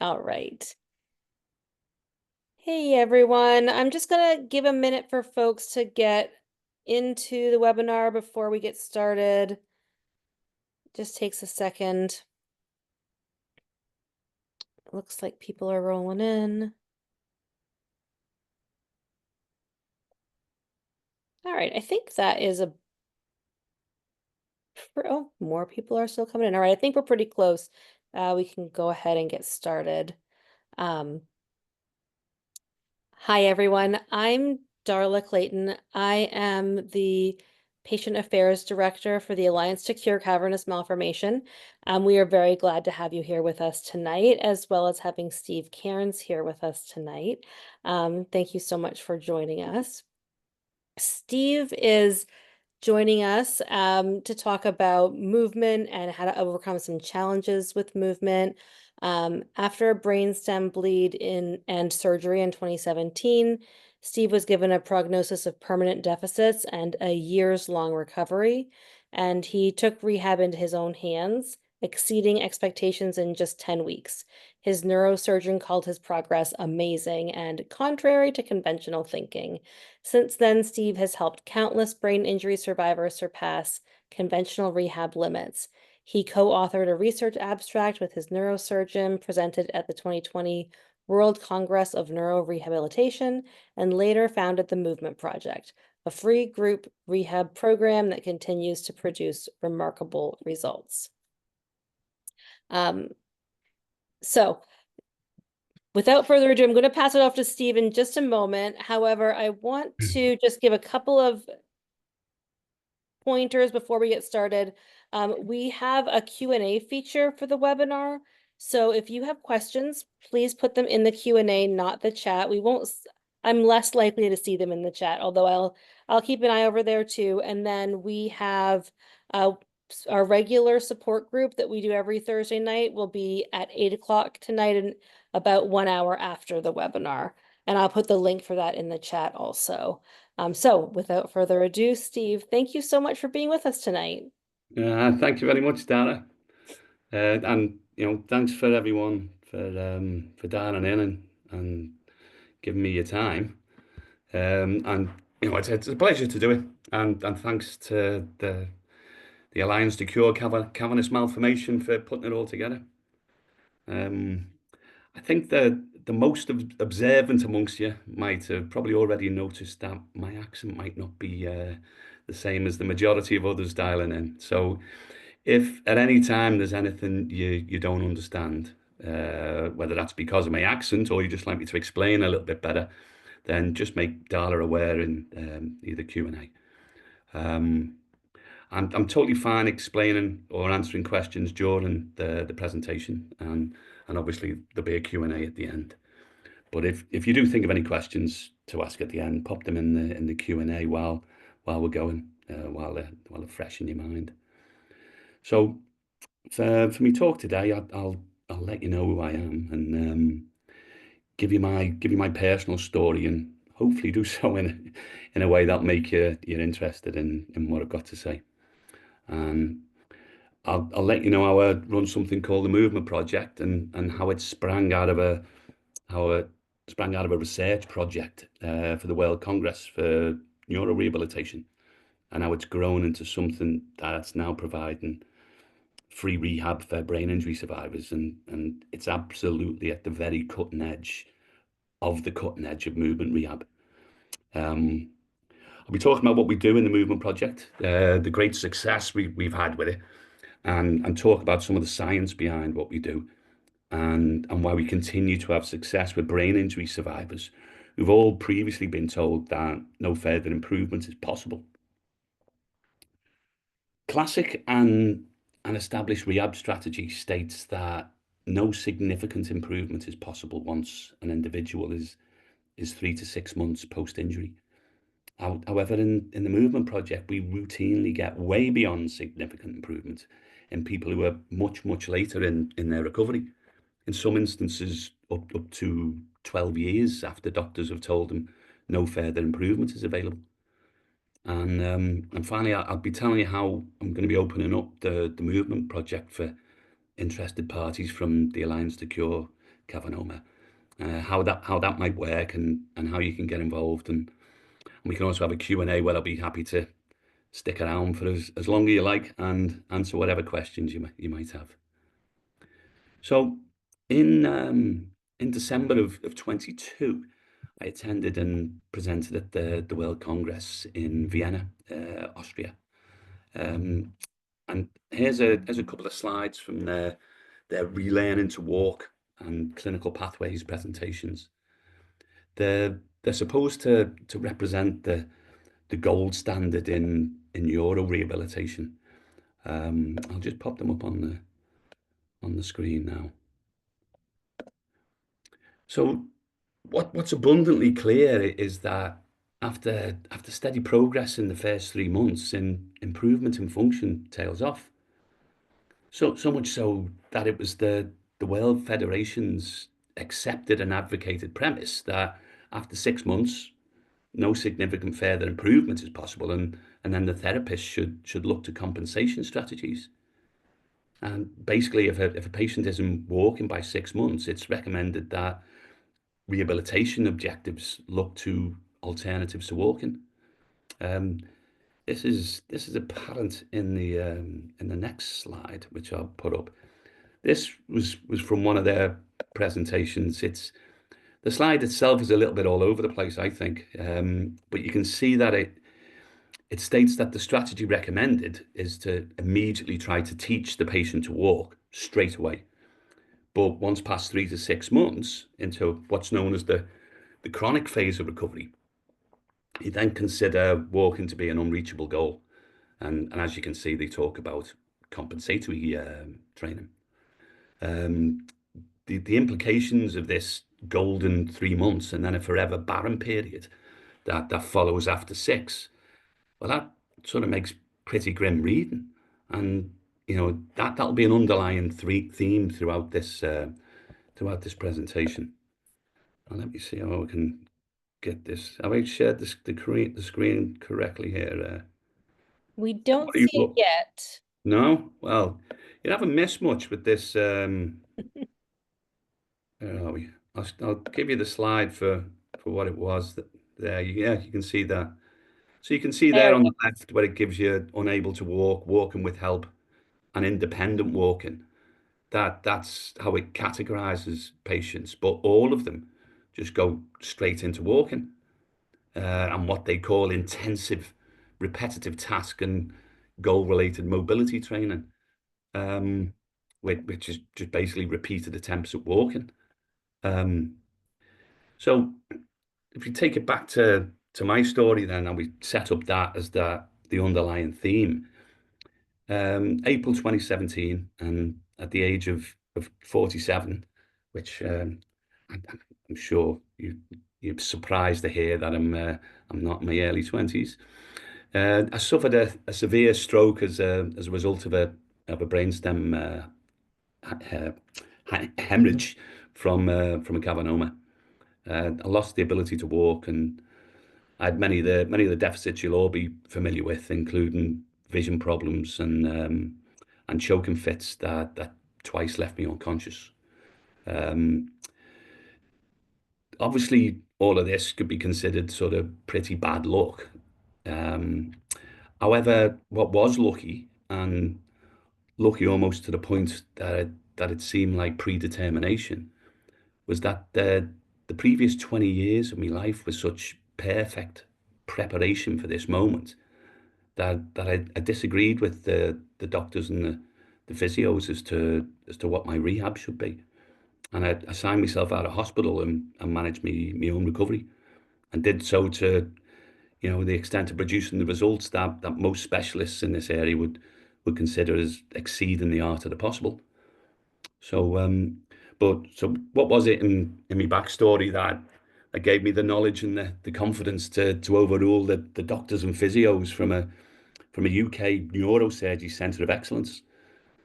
All right. Hey everyone, I'm just gonna give a minute for folks to get into the webinar before we get started. Just takes a second. Looks like people are rolling in. All right, I think that is oh, more people are still coming in. All right, I think we're pretty close. We can go ahead and get started. Um, Hi, everyone. I'm Darla Clayton. I am the Patient Affairs Director for the Alliance to Cure Cavernous Malformation. We are very glad to have you here with us tonight, as well as having Steve Cairns here with us tonight. Thank you so much for joining us. Steve is joining us to talk about movement and how to overcome some challenges with movement. After a brainstem bleed and surgery in 2017, Steve was given a prognosis of permanent deficits and a years-long recovery, and he took rehab into his own hands, exceeding expectations in just 10 weeks. His neurosurgeon called his progress amazing and contrary to conventional thinking. Since then, Steve has helped countless brain injury survivors surpass conventional rehab limits. He co-authored a research abstract with his neurosurgeon presented at the 2020 World Congress of Neurorehabilitation and later founded the Movement Project, a free group rehab program that continues to produce remarkable results. So without further ado, I'm going to pass it off to Steve in just a moment. However, I want to just give a couple of pointers before we get started. We have a Q&A feature for the webinar. So if you have questions, please put them in the Q&A, not the chat. I'm less likely to see them in the chat, although I'll keep an eye over there too. And then we have our regular support group that we do every Thursday night will be at 8 o'clock tonight and about 1 hour after the webinar. And I'll put the link for that in the chat also. So without further ado, Steve, thank you so much for being with us tonight. Thank you very much, Dara. And thanks for everyone for dialing in and giving me your time. And it's a pleasure to do it. And thanks to the Alliance to Cure Cavernous Malformation for putting it all together. I think the most observant amongst you might have probably already noticed that my accent might not be the same as the majority of others dialing in. So if at any time there's anything you don't understand, whether that's because of my accent or you just like me to explain a little bit better, then just make Darla aware in either Q&A. I'm totally fine explaining or answering questions during the presentation, and obviously there'll be a Q&A at the end. But if you do think of any questions to ask at the end, pop them in the Q&A while we're going, while they're fresh in your mind. So for me talk today, I'll let you know who I am and give you my personal story, and hopefully do so in a way that'll make you're interested in what I've got to say. And I'll let you know how I run something called the Movement Project and how it sprang out of a research project for the World Congress for Neurorehabilitation, and how it's grown into something that's now providing free rehab for brain injury survivors, and it's absolutely at the very cutting edge of the cutting edge of movement rehab. I'll be talking about what we do in the Movement Project, the great success we've had with it, and talk about some of the science behind what we do, and why we continue to have success with brain injury survivors who've all previously been told that no further improvement is possible. Classic and an established rehab strategy states that no significant improvement is possible once an individual is 3 to 6 months post-injury. However, in the Movement Project, we routinely get way beyond significant improvement in people who are much, much later in their recovery. In some instances, up to 12 years after doctors have told them no further improvement is available. And finally, I'll be telling you how I'm going to be opening up the Movement Project for interested parties from the Alliance to Cure cavanoma, how that might work, and how you can get involved. And we can also have a Q&A where I'll be happy to stick around for as long as you like and answer whatever questions you might have. So in December of 22, I attended and presented at the World Congress in Vienna, Austria. And here's a couple of slides from their relearning to walk and clinical pathways presentations. They're supposed to represent the gold standard in neuro rehabilitation. I'll just pop them up on the screen now. So what's abundantly clear is that after steady progress in the first 3 months, improvement in function tails off. So much so that it was the World Federation's accepted and advocated premise that after 6 months, no significant further improvement is possible, and then the therapist should look to compensation strategies. And basically, if a patient isn't walking by 6 months, it's recommended that rehabilitation objectives look to alternatives to walking. This is apparent in the next slide, which I'll put up. This was from one of their presentations. The slide itself is a little bit all over the place, I think, but you can see that it states that the strategy recommended is to immediately try to teach the patient to walk straight away. But once past 3 to 6 months into what's known as the chronic phase of recovery, you then consider walking to be an unreachable goal. And as you can see, they talk about compensatory training. The implications of this golden 3 months and then a forever barren period that follows after 6, well, that sort of makes pretty grim reading. And that'll be an underlying theme throughout this presentation. And let me see how I can get this. Have I shared the screen correctly here? We don't What do you see it look? yet. No? Well, you haven't missed much with this. Where are we? I'll give you the slide for what it was. There, yeah, you can see that. So you can see There there we on go. the left where it gives you unable to walk, walking with help, and independent walking. That's how it categorizes patients, but all of them just go straight into walking, and what they call intensive, repetitive task and goal-related mobility training, which is just basically repeated attempts at walking. So if you take it back to my story, then, and we set up that as the underlying theme. April 2017, and at the age of 47, which I'm sure you're surprised to hear that I'm not in my early 20s. I suffered a severe stroke as a result of a brainstem hemorrhage from a cavanoma. I lost the ability to walk, and I had many of the deficits you'll all be familiar with, including vision problems and choking fits that twice left me unconscious. Obviously, all of this could be considered sort of pretty bad luck. Um, However, what was lucky, and lucky almost to the point that it seemed like predetermination, was that the previous 20 years of my life was such perfect preparation for this moment that I disagreed with the doctors and the physios as to what my rehab should be. And I signed myself out of hospital and managed my own recovery, and did so to the extent of producing the results that most specialists in this area would consider as exceeding the art of the possible. So, so what was it in my backstory that gave me the knowledge and the confidence to overrule the doctors and physios from a UK neurosurgery centre of excellence,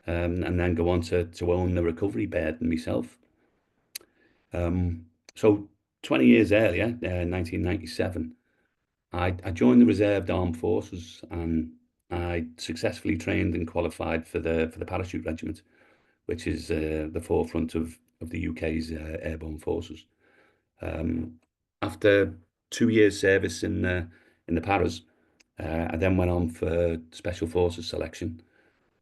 and then go on to own the recovery bed myself. So 20 years earlier, 1997, I joined the Reserve Armed Forces, and I successfully trained and qualified for the parachute regiment, which is the forefront of of the UK's airborne forces. Um, After 2 years service in the Paras, I then went on for Special Forces selection.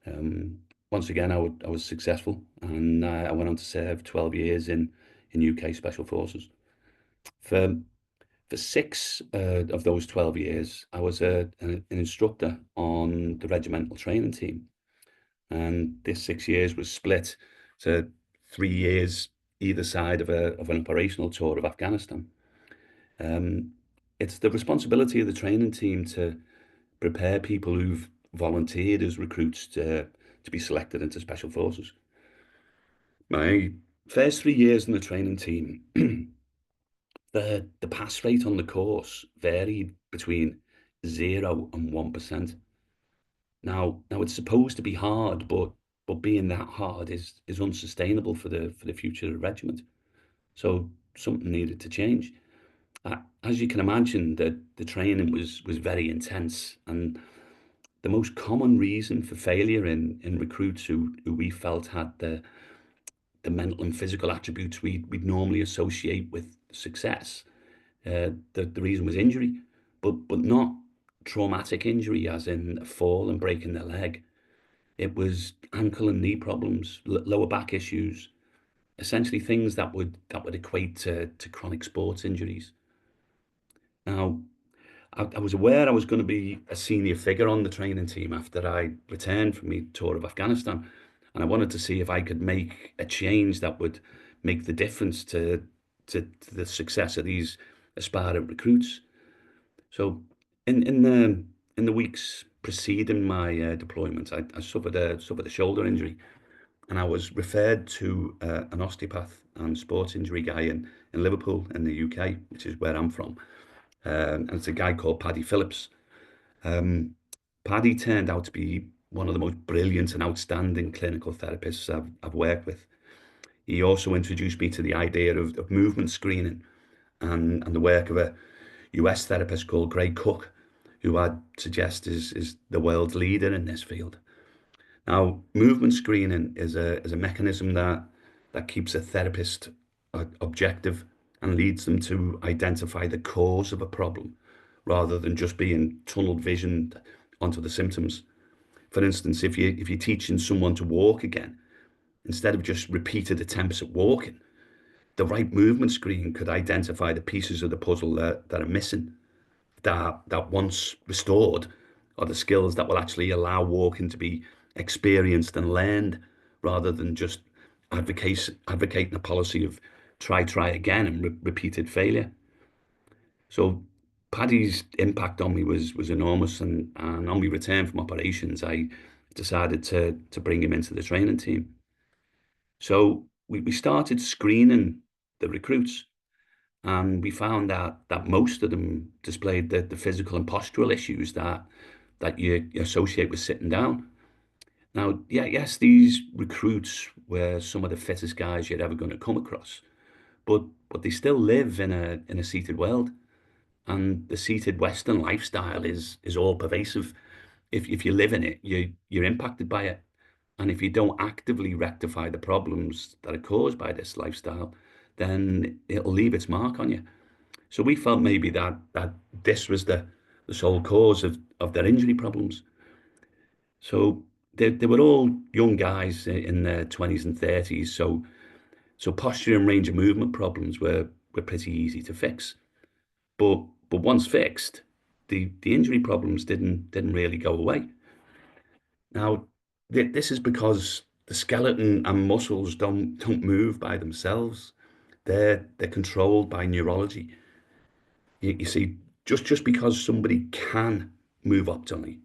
Um, Once again, I was successful, and I went on to serve 12 years in UK Special Forces. For for six of those 12 years, I was an instructor on the regimental training team, and this 6 years was split to 3 years either side of an operational tour of Afghanistan. Um, it's the responsibility of the training team to prepare people who've volunteered as recruits to be selected into special forces. My first 3 years in the training team, the pass rate on the course varied between 0 and 1%. Now it's supposed to be hard, but being that hard is unsustainable for the future of the regiment. So something needed to change. As you can imagine, the training was very intense, and the most common reason for failure in recruits who we felt had the mental and physical attributes we'd normally associate with success, the reason was injury, but not traumatic injury, as in a fall and breaking their leg. It was ankle and knee problems, lower back issues, essentially things that would equate to chronic sports injuries. Now, I was aware I was going to be a senior figure on the training team after I returned from my tour of Afghanistan, and I wanted to see if I could make a change that would make the difference to the success of these aspiring recruits. So, in the weeks preceding my deployment, I suffered a shoulder injury, and I was referred to an osteopath and sports injury guy in Liverpool in the UK, which is where I'm from. And it's a guy called Paddy Phillips. Um, Paddy turned out to be one of the most brilliant and outstanding clinical therapists I've worked with. He also introduced me to the idea of movement screening and the work of a US therapist called Greg Cook, who I'd suggest is the world's leader in this field. Now, movement screening is a mechanism that keeps a therapist objective and leads them to identify the cause of a problem rather than just being tunnel visioned onto the symptoms. For instance, if you're teaching someone to walk again, instead of just repeated attempts at walking, the right movement screen could identify the pieces of the puzzle that are missing, that once restored are the skills that will actually allow walking to be experienced and learned, rather than just advocating a policy of try again and repeated failure. So Paddy's impact on me was enormous, and on my return from operations, I decided to bring him into the training team. So we started screening the recruits, and we found that most of them displayed the physical and postural issues that you associate with sitting down. Now, yeah, yes, these recruits were some of the fittest guys you're ever going to come across, but they still live in a seated world, and the seated Western lifestyle is all pervasive. If you live in it, you're impacted by it, and if you don't actively rectify the problems that are caused by this lifestyle, then it'll leave its mark on you. So we felt maybe that this was the sole cause of their injury problems. So they were all young guys in their 20s and 30s. So posture and range of movement problems were pretty easy to fix. But once fixed, the injury problems didn't really go away. Now, this is because the skeleton and muscles don't move by themselves. They're controlled by neurology. You see, just because somebody can move optimally,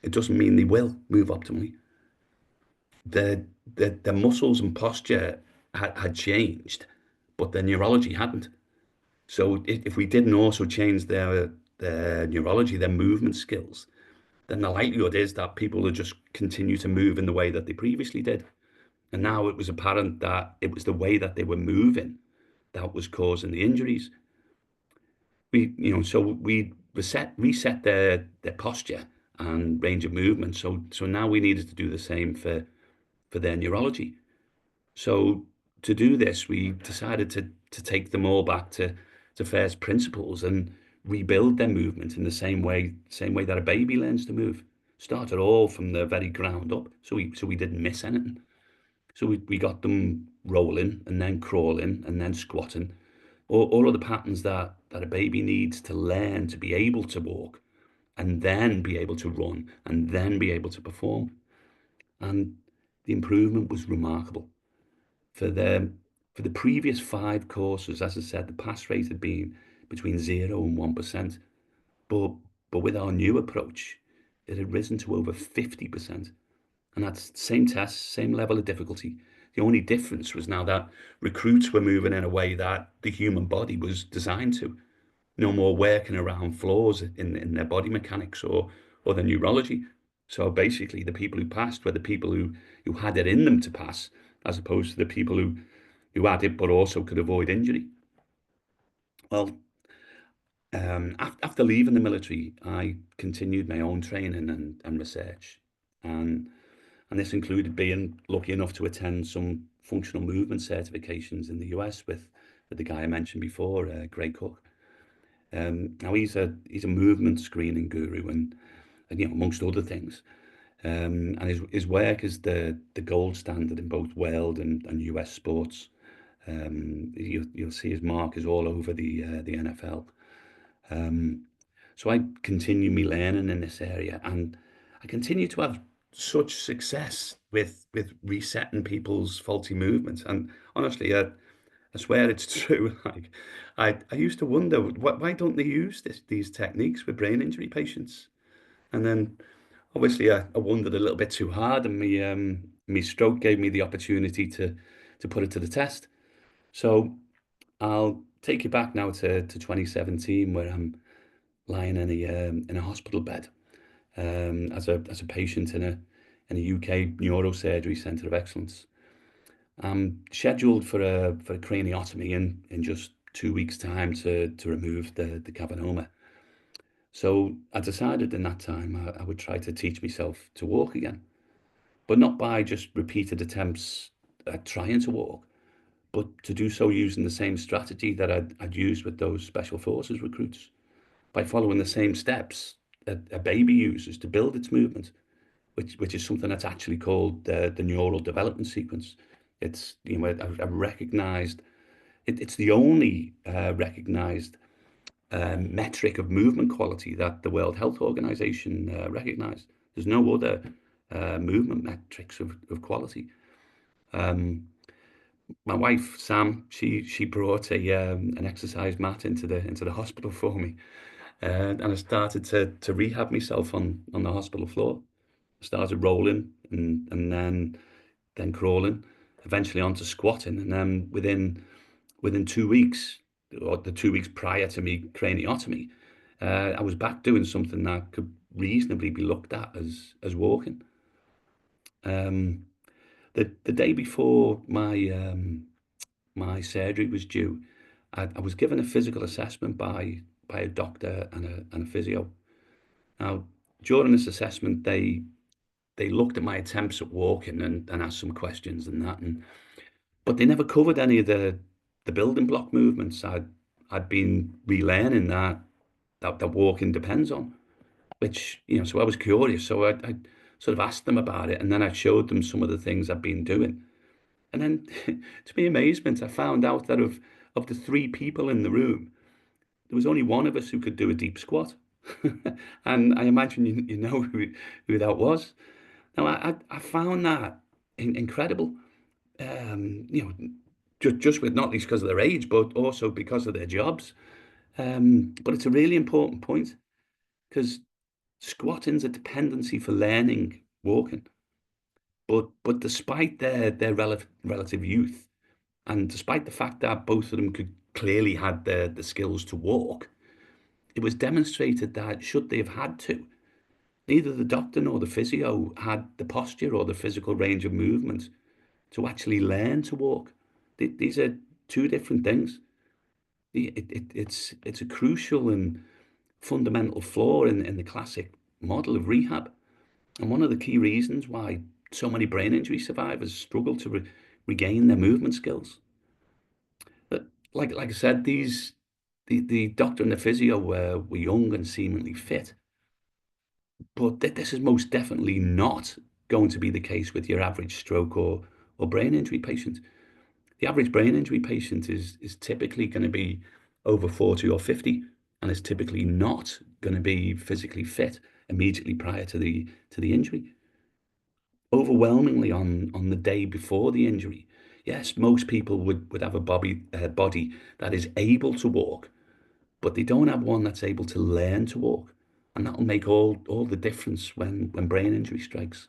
it doesn't mean they will move optimally. Their muscles and posture had changed, but their neurology hadn't. So if we didn't also change their neurology, their movement skills, then the likelihood is that people would just continue to move in the way that they previously did. And now it was apparent that it was the way that they were moving that was causing the injuries. So we reset their posture and range of movement. So now we needed to do the same for their neurology. So to do this, we decided to take them all back to first principles and rebuild their movement in the same way that a baby learns to move. Started all from the very ground up, so we didn't miss anything. So we got them rolling and then crawling and then squatting. All of the patterns that a baby needs to learn to be able to walk and then be able to run and then be able to perform. And the improvement was remarkable. For the for the previous 5 courses, as I said, the pass rate had been between 0 and 1%. But with our new approach, it had risen to over 50%. And that's same tests, same level of difficulty. The only difference was now that recruits were moving in a way that the human body was designed to. No more working around flaws in their body mechanics or their neurology. So basically, the people who passed were the people who had it in them to pass, as opposed to the people who had it but also could avoid injury. Well, after leaving the military, I continued my own training and research. And and this included being lucky enough to attend some functional movement certifications in the US with the guy I mentioned before, Greg Cook. Now he's a movement screening guru and amongst other things. And his work is the gold standard in both world and US sports. You'll see his mark is all over the NFL. Um, so I continue me learning in this area, and I continue to have such success with resetting people's faulty movements. And honestly, I swear it's true. Like I used to wonder why don't they use these techniques with brain injury patients? And then obviously I wondered a little bit too hard, and me stroke gave me the opportunity to put it to the test. So I'll take you back now to 2017, where I'm lying in a hospital bed as a patient in a UK neurosurgery centre of excellence. I'm scheduled for a craniotomy in just 2 weeks' time to remove the cavernoma. So I decided in that time I would try to teach myself to walk again, but not by just repeated attempts at trying to walk, but to do so using the same strategy that I'd used with those special forces recruits, by following the same steps a baby uses to build its movement, which is something that's actually called the neural development sequence. It's a recognized. It's the only recognized metric of movement quality that the World Health Organization recognized. There's no other movement metrics of quality. Um, my wife Sam, she brought an exercise mat into the hospital for me, and I started to rehab myself on the hospital floor. I started rolling and then crawling, eventually onto squatting, and then within 2 weeks, or the 2 weeks prior to me craniotomy, I was back doing something that could reasonably be looked at as walking. Um, the day before my surgery was due, I was given a physical assessment by a doctor and a physio. Now, during this assessment, they looked at my attempts at walking and asked some questions and that, but they never covered any of the building block movements I'd been relearning that walking depends on. Which so I was curious, so I sort of asked them about it, and then I showed them some of the things I've been doing. And then, to my amazement, I found out that of the 3 people in the room, there was only one of us who could do a deep squat. And I imagine you know who that was. Now, I found that incredible, just with not least because of their age, but also because of their jobs. But it's a really important point because squatting's a dependency for learning walking. But despite their relative youth, and despite the fact that both of them could clearly had the skills to walk, it was demonstrated that should they have had to, neither the doctor nor the physio had the posture or the physical range of movement to actually learn to walk. These are two different things. It's a crucial and fundamental flaw in the classic model of rehab. And one of the key reasons why so many brain injury survivors struggle to regain their movement skills. But like I said, the doctor and the physio were young and seemingly fit, but this is most definitely not going to be the case with your average stroke or brain injury patient. The average brain injury patient is typically going to be over 40 or 50 and is typically not going to be physically fit immediately prior to the injury. Overwhelmingly on the day before the injury, yes, most people would have a body that is able to walk, but they don't have one that's able to learn to walk. And that'll make all the difference when brain injury strikes.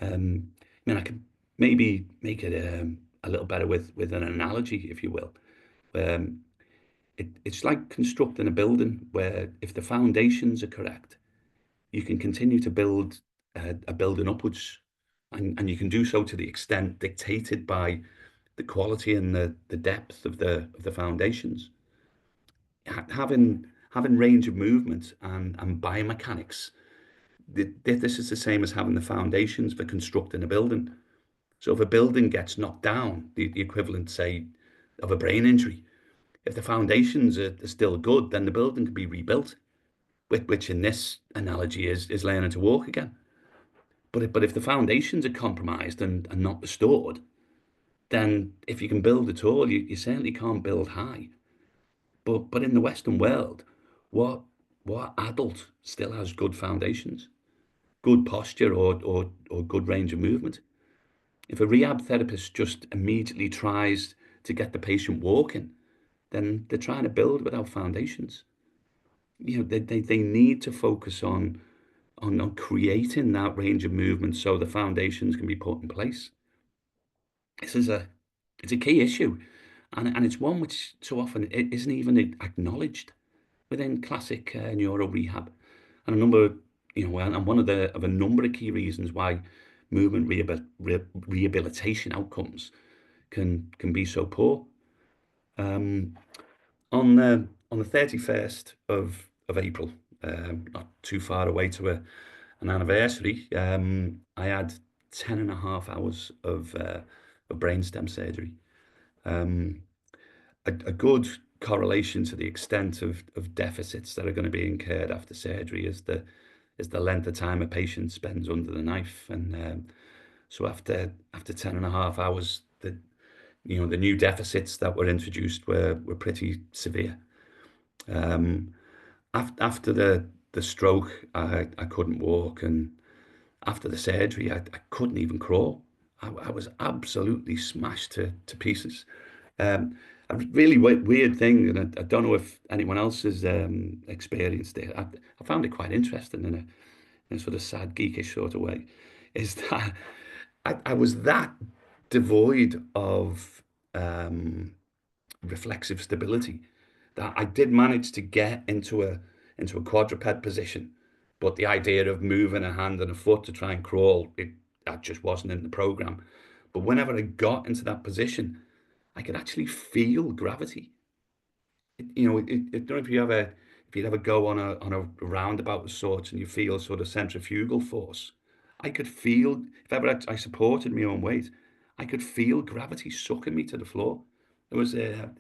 I mean, I could maybe make it a little better with an analogy, if you will. Um, it's like constructing a building where if the foundations are correct, you can continue to build a building upwards, and you can do so to the extent dictated by the quality and the depth of the foundations. Having range of movement and biomechanics, this is the same as having the foundations for constructing a building. So if a building gets knocked down, the equivalent, say, of a brain injury, if the foundations are still good, then the building can be rebuilt, which in this analogy is learning to walk again. But if the foundations are compromised and not restored, then if you can build at all, you certainly can't build high. But in the Western world, what what adult still has good foundations, good posture, or good range of movement? If a rehab therapist just immediately tries to get the patient walking, then they're trying to build without foundations. They need to focus on creating that range of movement so the foundations can be put in place. This is it's a key issue, and it's one which so often it isn't even acknowledged within classic neuro rehab. And a number, and one of a number of key reasons why movement rehabilitation outcomes can be so poor. Um, on the 31st of April, not too far away to an anniversary, I had 10.5 hours of brainstem surgery. Um, a good correlation to the extent of deficits that are going to be incurred after surgery is the length of time a patient spends under the knife. And so after 10.5 hours, the new deficits that were introduced were pretty severe. Um, after the stroke, I couldn't walk, and after the surgery, I couldn't even crawl. I was absolutely smashed to pieces. Um, a really weird thing, and I don't know if anyone else has experienced it. I found it quite interesting in a sort of sad, geekish sort of way, is that I was that devoid of um, reflexive stability that I did manage to get into a quadruped position, but the idea of moving a hand and a foot to try and crawl, that just wasn't in the program. But whenever I got into that position, I could actually feel gravity. I don't know if you'd ever go on a roundabout of sorts and you feel sort of centrifugal force. I could feel if ever I supported my own weight, I could feel gravity sucking me to the floor. It was a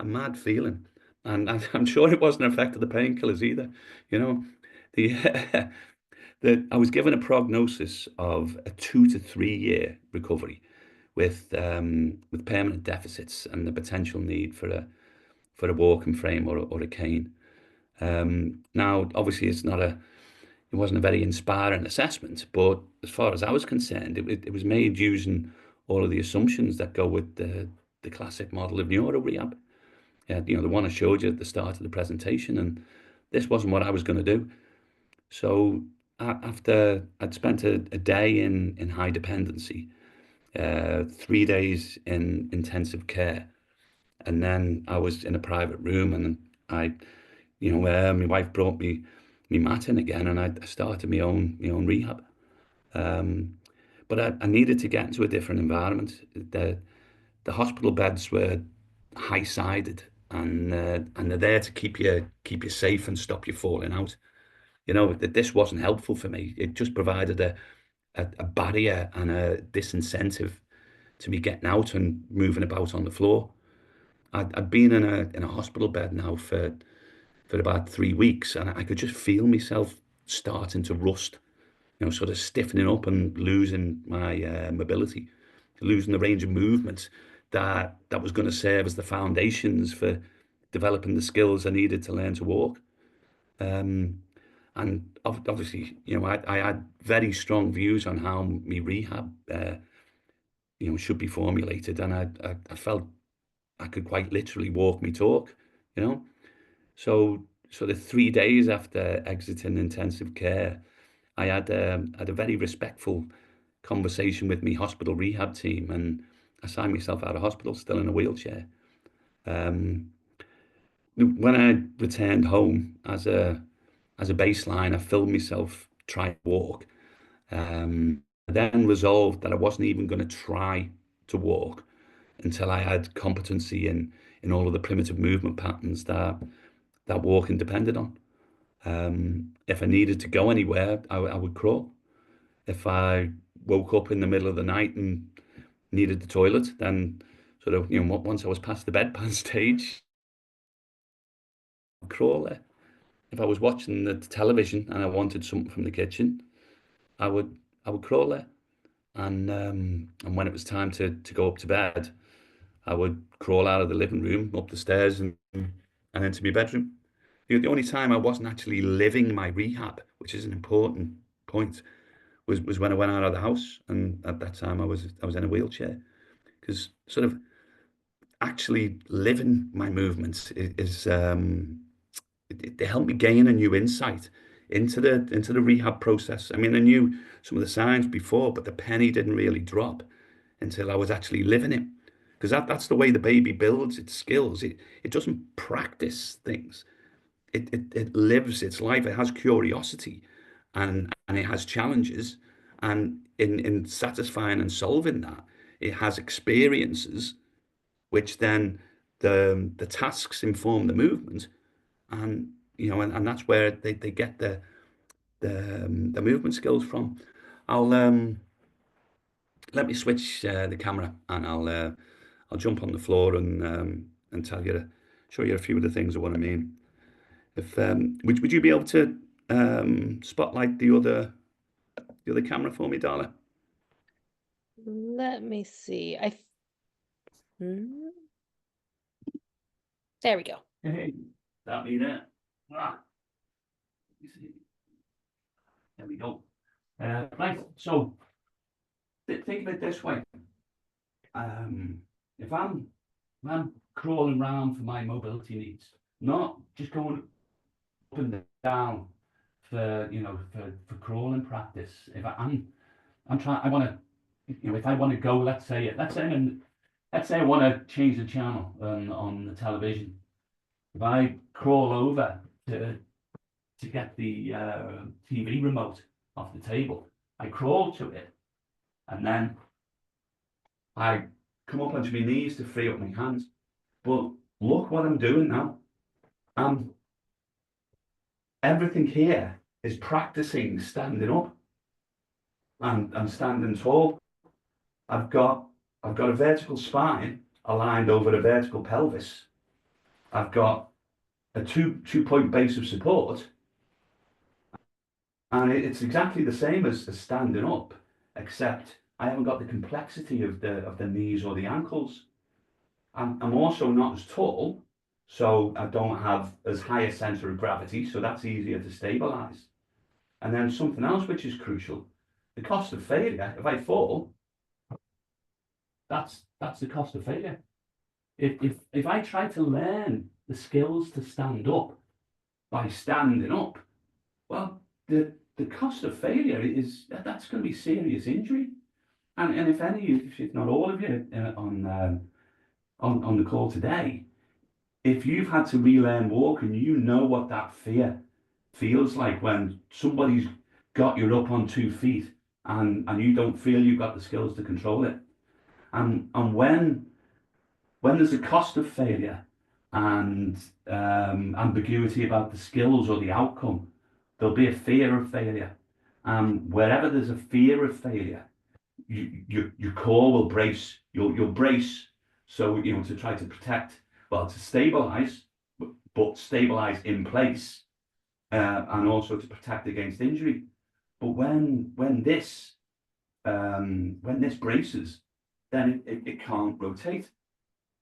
mad feeling, and I'm sure it wasn't an effect of the painkillers either. You know, the I was given a prognosis of a 2 to 3 year recovery with permanent deficits and the potential need for a walking frame or a cane. Now, obviously, it wasn't a very inspiring assessment, but as far as I was concerned, it was made using all of the assumptions that go with the classic model of neuro rehab. The one I showed you at the start of the presentation, and this wasn't what I was going to do. So after I'd spent a day in high dependency, 3 days in intensive care, and then I was in a private room, and my wife brought me mat in again, and I started my own rehab. Um, but I needed to get into a different environment. The hospital beds were high-sided, and they're there to keep you safe and stop you falling out. That this wasn't helpful for me. It just provided a barrier and a disincentive to me getting out and moving about on the floor. I'd been in a hospital bed now for about 3 weeks, and I could just feel myself starting to rust, sort of stiffening up and losing my mobility, losing the range of movement that was going to serve as the foundations for developing the skills I needed to learn to walk. Um, and obviously, I had very strong views on how my rehab, should be formulated, and I felt I could quite literally walk me talk, you know. So, the 3 days after exiting intensive care, I had a very respectful conversation with my hospital rehab team, and I signed myself out of hospital, still in a wheelchair. Um, when I returned home as a baseline, I filmed myself trying to walk. I then resolved that I wasn't even going to try to walk until I had competency in all of the primitive movement patterns that walking depended on. If I needed to go anywhere, I would crawl. If I woke up in the middle of the night and needed the toilet, then sort of, once I was past the bedpan stage, I'd crawl there. If I was watching the television and I wanted something from the kitchen, I would crawl there. And when it was time to go up to bed, I would crawl out of the living room, up the stairs, and into my bedroom. The only time I wasn't actually living my rehab, which is an important point, was when I went out of the house, and at that time I was in a wheelchair, because sort of actually living my movements it helped me gain a new insight into the rehab process. I mean, I knew some of the signs before, but the penny didn't really drop until I was actually living it. Because that's the way the baby builds its skills. It doesn't practice things. It lives its life. It has curiosity, and it has challenges. And in satisfying and solving that, it has experiences, which then the tasks inform the movement, and that's where they get the movement skills from. I'll let me switch the camera, and I'll jump on the floor and show you a few of the things of what I mean. If would you be able to spotlight the other camera for me, Darla? Let me see. Hmm, there we go. Hey, that me there. Ah, you see. There we go. Right. So think of it this way. Um, if I'm crawling around for my mobility needs, not just going up and down for crawling practice. If I'm trying, I want to, if I want to go, let's say I want to change the channel on the television. If I crawl over to get the TV remote off the table, I crawl to it, and then I come up onto my knees to free up my hands. But look what I'm doing now. I'm Everything here is practicing standing up and standing tall. I've got a vertical spine aligned over a vertical pelvis. I've got a two-point base of support, and it's exactly the same as standing up, except I haven't got the complexity of the knees or the ankles. I'm also not as tall, so I don't have as high a center of gravity, so that's easier to stabilize. And then something else which is crucial, the cost of failure. If I fall, that's the cost of failure. If I try to learn the skills to stand up by standing up, well, the cost of failure that's going to be serious injury. And if not all of you on the call today, if you've had to relearn walking, you know what that fear feels like when somebody's got you up on 2 feet, and you don't feel you've got the skills to control it. And when there's a cost of failure and ambiguity about the skills or the outcome, there'll be a fear of failure. And wherever there's a fear of failure, your core will brace. You'll brace. So, to try to protect, well, to stabilize, but stabilize in place, and also to protect against injury. But when this braces, then it can't rotate,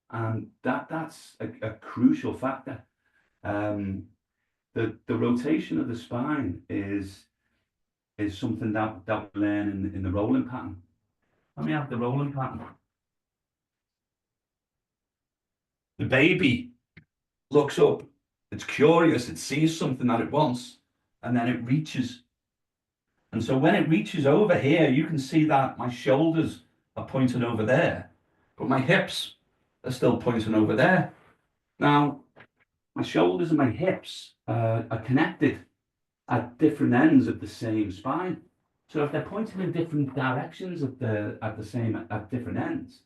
and that's a crucial factor. The rotation of the spine is something that we learn in the rolling pattern. Let me have the rolling pattern. The baby looks up, it's curious, it sees something that it wants, and then it reaches. And so when it reaches over here, you can see that my shoulders are pointing over there, but my hips are still pointing over there. Now, my shoulders and my hips are connected at different ends of the same spine. So if they're pointing in different directions at different ends,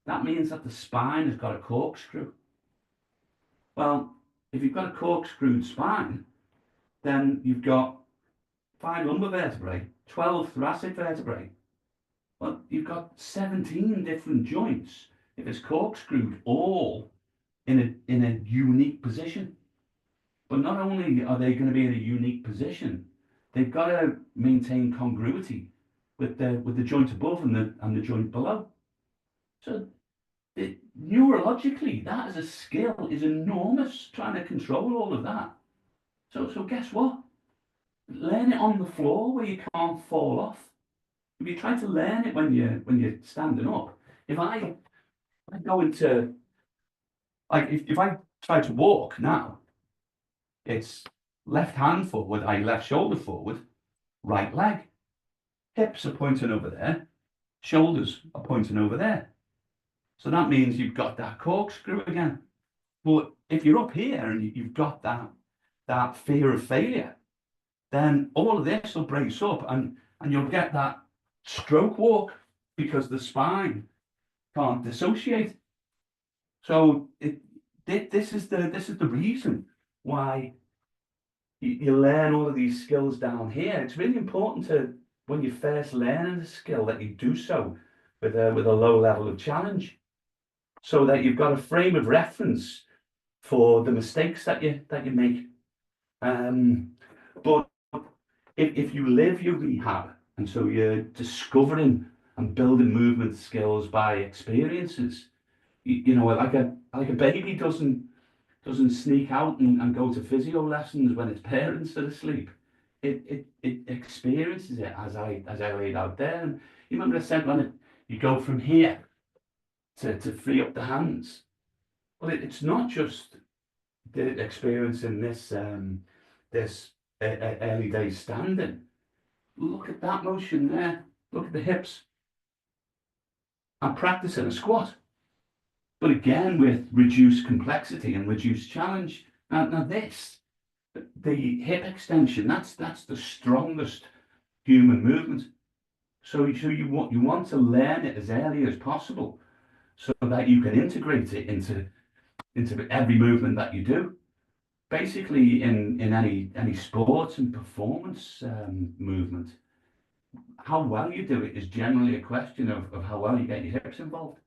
that means that the spine has got a corkscrew. Well, if you've got a corkscrewed spine, then you've got 5 lumbar vertebrae, 12 thoracic vertebrae. Well, you've got 17 different joints if it's corkscrewed, all in a unique position. But not only are they going to be in a unique position, they've got to maintain congruity with the joint above and the joint below. So neurologically, that as a skill is enormous, trying to control all of that. So guess what? Learn it on the floor where you can't fall off. If you try to learn it when you're standing up, if I go into, like, if I try to walk now, it's left hand forward, left shoulder forward, right leg. Hips are pointing over there, shoulders are pointing over there. So that means you've got that corkscrew again. But if you're up here and you've got that fear of failure, then all of this will brace up, and you'll get that stroke walk because the spine can't dissociate. So this is the reason why you learn all of these skills down here. It's really important to, when you're first learning a skill, that you do so with a low level of challenge, so that you've got a frame of reference for the mistakes that you make. But if you live your rehab, and so you're discovering and building movement skills by experiences, like a baby doesn't sneak out and go to physio lessons when its parents are asleep. It experiences it as I laid out there. And you remember I said when you go from here to free up the hands. Well, it's not just the experience in this early days standing. Look at that motion there. Look at the hips. I'm practicing a squat, but again with reduced complexity and reduced challenge. Now this, the hip extension, that's the strongest human movement. So you want to learn it as early as possible, so that you can integrate it into every movement that you do. Basically, in any sports and performance movement, how well you do it is generally a question of how well you get your hips involved.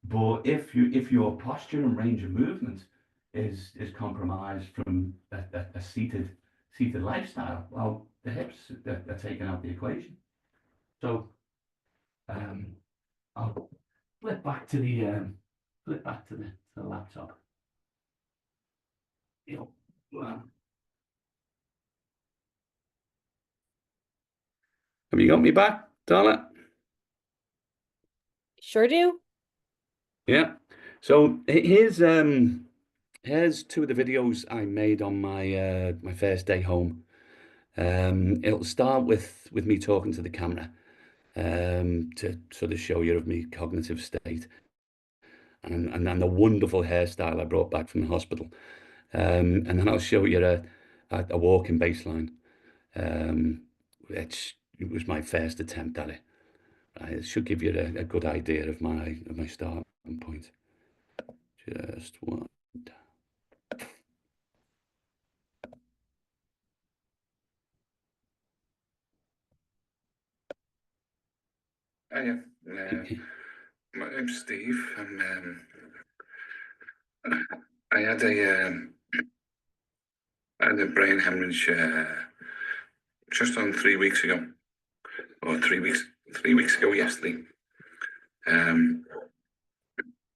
But if your posture and range of movement is compromised from a seated lifestyle, well, the hips are taken out of the equation. So I'll flip back to the laptop. Have you got me back, Darla? Sure do. Yeah. So here's 2 of the videos I made on my first day home. It'll start with me talking to the camera, to sort of show you of my cognitive state, and then the wonderful hairstyle I brought back from the hospital. And then I'll show you a walking baseline. It was my first attempt at it. It should give you a good idea of my starting point. Just one. Hiya, my name's Steve, and I had a brain hemorrhage just on 3 weeks ago, or 3 weeks ago yesterday. I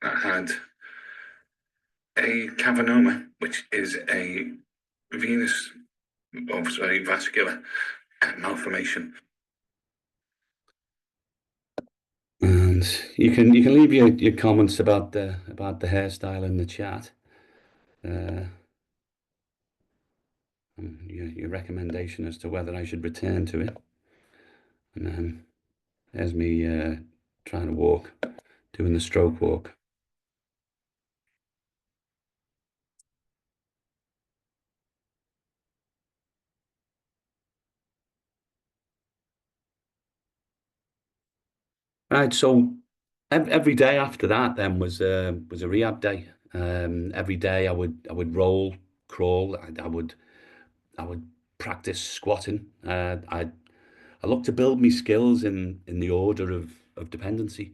had a cavernoma, which is a venous, sorry, vascular malformation. And you can leave your comments about the hairstyle in the chat. And your recommendation as to whether I should return to it. And then there's me trying to walk, doing the stroke walk. Right, so every day after that then was a rehab day. Every day I would roll, crawl. I would practice squatting. I looked to build my skills in the order of dependency.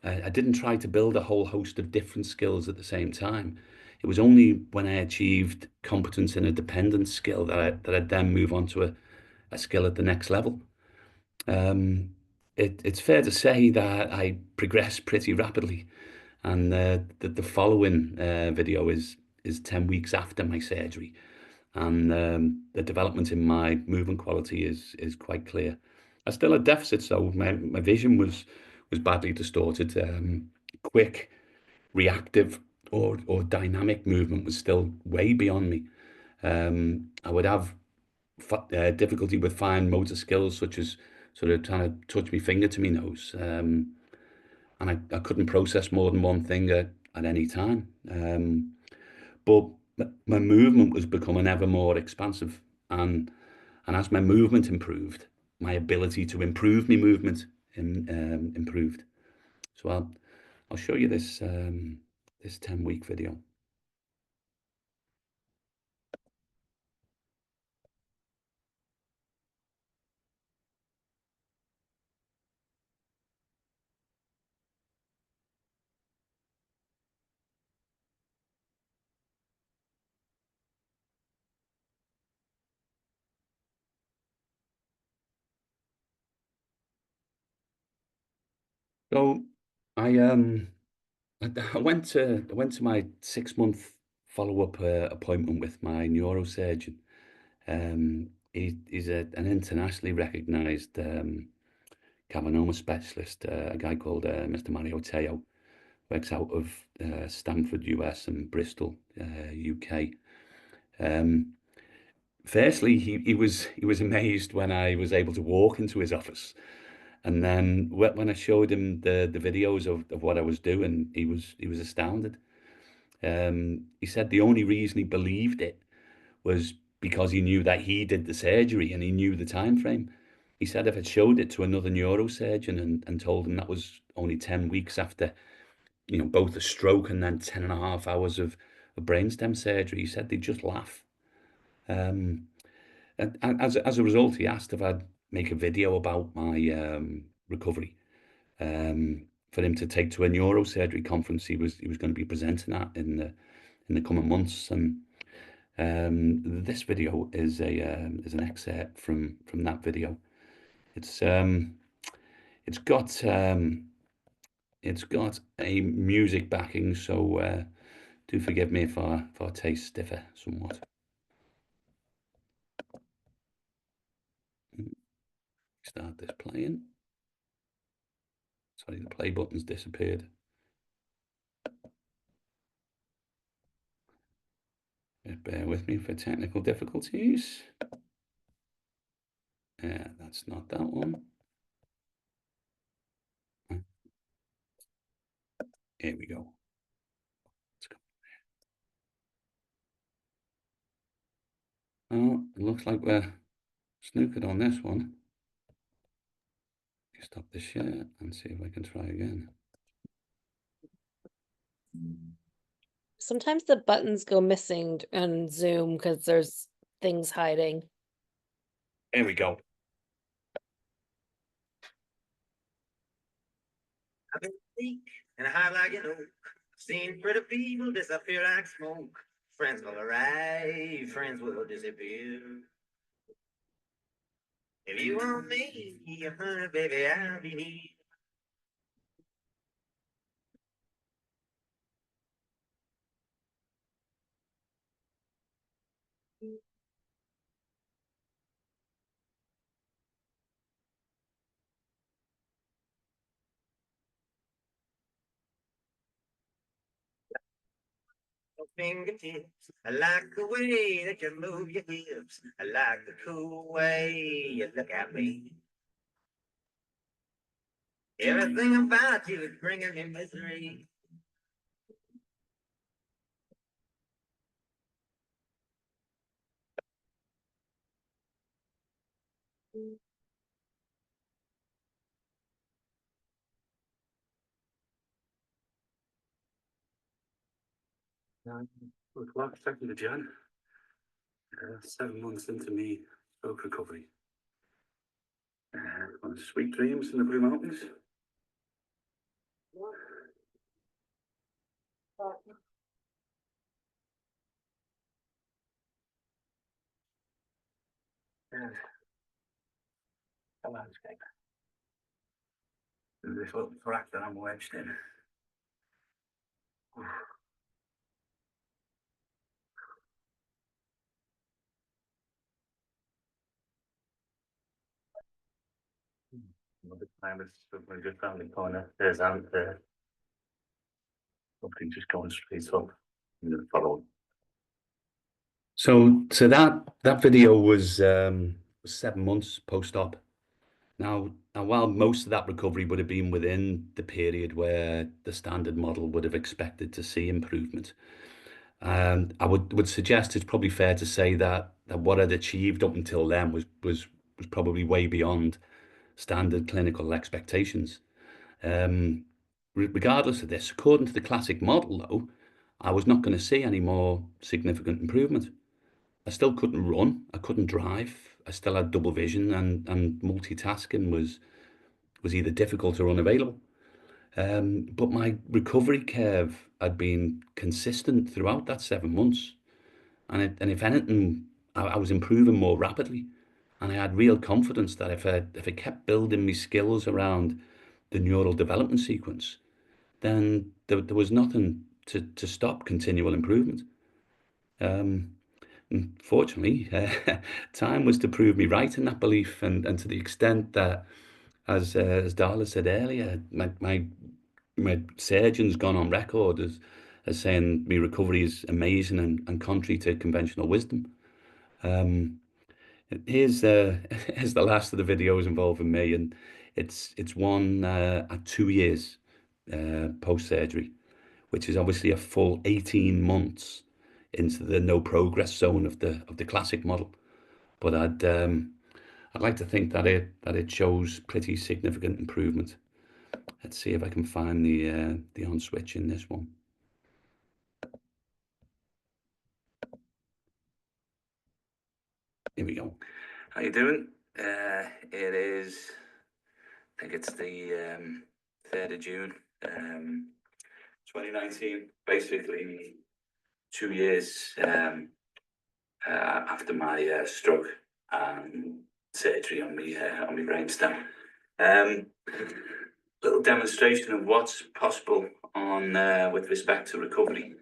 I didn't try to build a whole host of different skills at the same time. It was only when I achieved competence in a dependent skill that I'd then move on to a skill at the next level. It's fair to say that I progressed pretty rapidly, and the following video is 10 weeks after my surgery, and the development in my movement quality is quite clear. I still had deficits, though. My vision was badly distorted. Quick, reactive, or dynamic movement was still way beyond me. I would have difficulty with fine motor skills, such as sort of trying to touch my finger to my nose. And I couldn't process more than one thing at any time. But my movement was becoming ever more expansive, and as my movement improved, my ability to improve my movement improved. So I'll show you this 10-week video. So I I went to my 6-month follow-up appointment with my neurosurgeon. He's an internationally recognized cavanoma specialist, a guy called Mr. Mario Teo, works out of Stanford, US, and Bristol, UK. Firstly, he was amazed when I was able to walk into his office. And then when I showed him the videos of what I was doing, he was astounded. He said the only reason he believed it was because he knew that he did the surgery and he knew the time frame. He said if I'd showed it to another neurosurgeon and told him that was only 10 weeks after, both a stroke and then 10.5 hours of brainstem surgery, he said they'd just laugh. And as a result, he asked if I'd make a video about my recovery, for him to take to a neurosurgery conference he was going to be presenting at in the coming months. And this video is an excerpt from that video. It's got a music backing, so do forgive me if our tastes differ somewhat. Start this playing. Sorry, the play button's disappeared. Bear with me for technical difficulties. That's not that one. Here we go. Let's go. Oh, it looks like we're snookered on this one. Stop the share and see if I can try again. Sometimes the buttons go missing on Zoom because there's things hiding. Here we go. I've been weak and high like an oak. I've seen pretty people disappear like smoke. Friends will arrive, friends will disappear. If you want me, honey, baby, I'll be here. Your fingertips. I like the way that you move your hips. I like the cool way you look at me. Everything about you is bringing me misery. Well, thank you, Jan. 7 months into me stroke recovery. Sweet dreams in the Blue Mountains. The landscape. And this little crack that I'm wedged in. Another time it's my good family corner. There's Ant there. Something just going straight up. I'm gonna follow. So that video was 7 months post-op. Now, while most of that recovery would have been within the period where the standard model would have expected to see improvement, I would suggest it's probably fair to say that what I'd achieved up until then was probably way beyond standard clinical expectations. Regardless of this, according to the classic model, though, I was not going to see any more significant improvement. I still couldn't run, I couldn't drive, I still had double vision, and multitasking was either difficult or unavailable. But my recovery curve had been consistent throughout that 7 months. And if anything, I was improving more rapidly. And I had real confidence that if I kept building my skills around the neural development sequence, then there was nothing to stop continual improvement. Fortunately, time was to prove me right in that belief, and to the extent that, as Darla said earlier, my surgeon's gone on record as saying my recovery is amazing and contrary to conventional wisdom. Here's here's the last of the videos involving me, and it's one at 2 years post surgery, which is obviously a full 18 months into the no progress zone of the classic model. But I'd like to think that it shows pretty significant improvement. Let's see if I can find the on switch in this one. Here we go. How you doing? It is, I think it's the 3rd of June, 2019. Basically, 2 years after my stroke and surgery on my brainstem. Little demonstration of what's possible on with respect to recovery.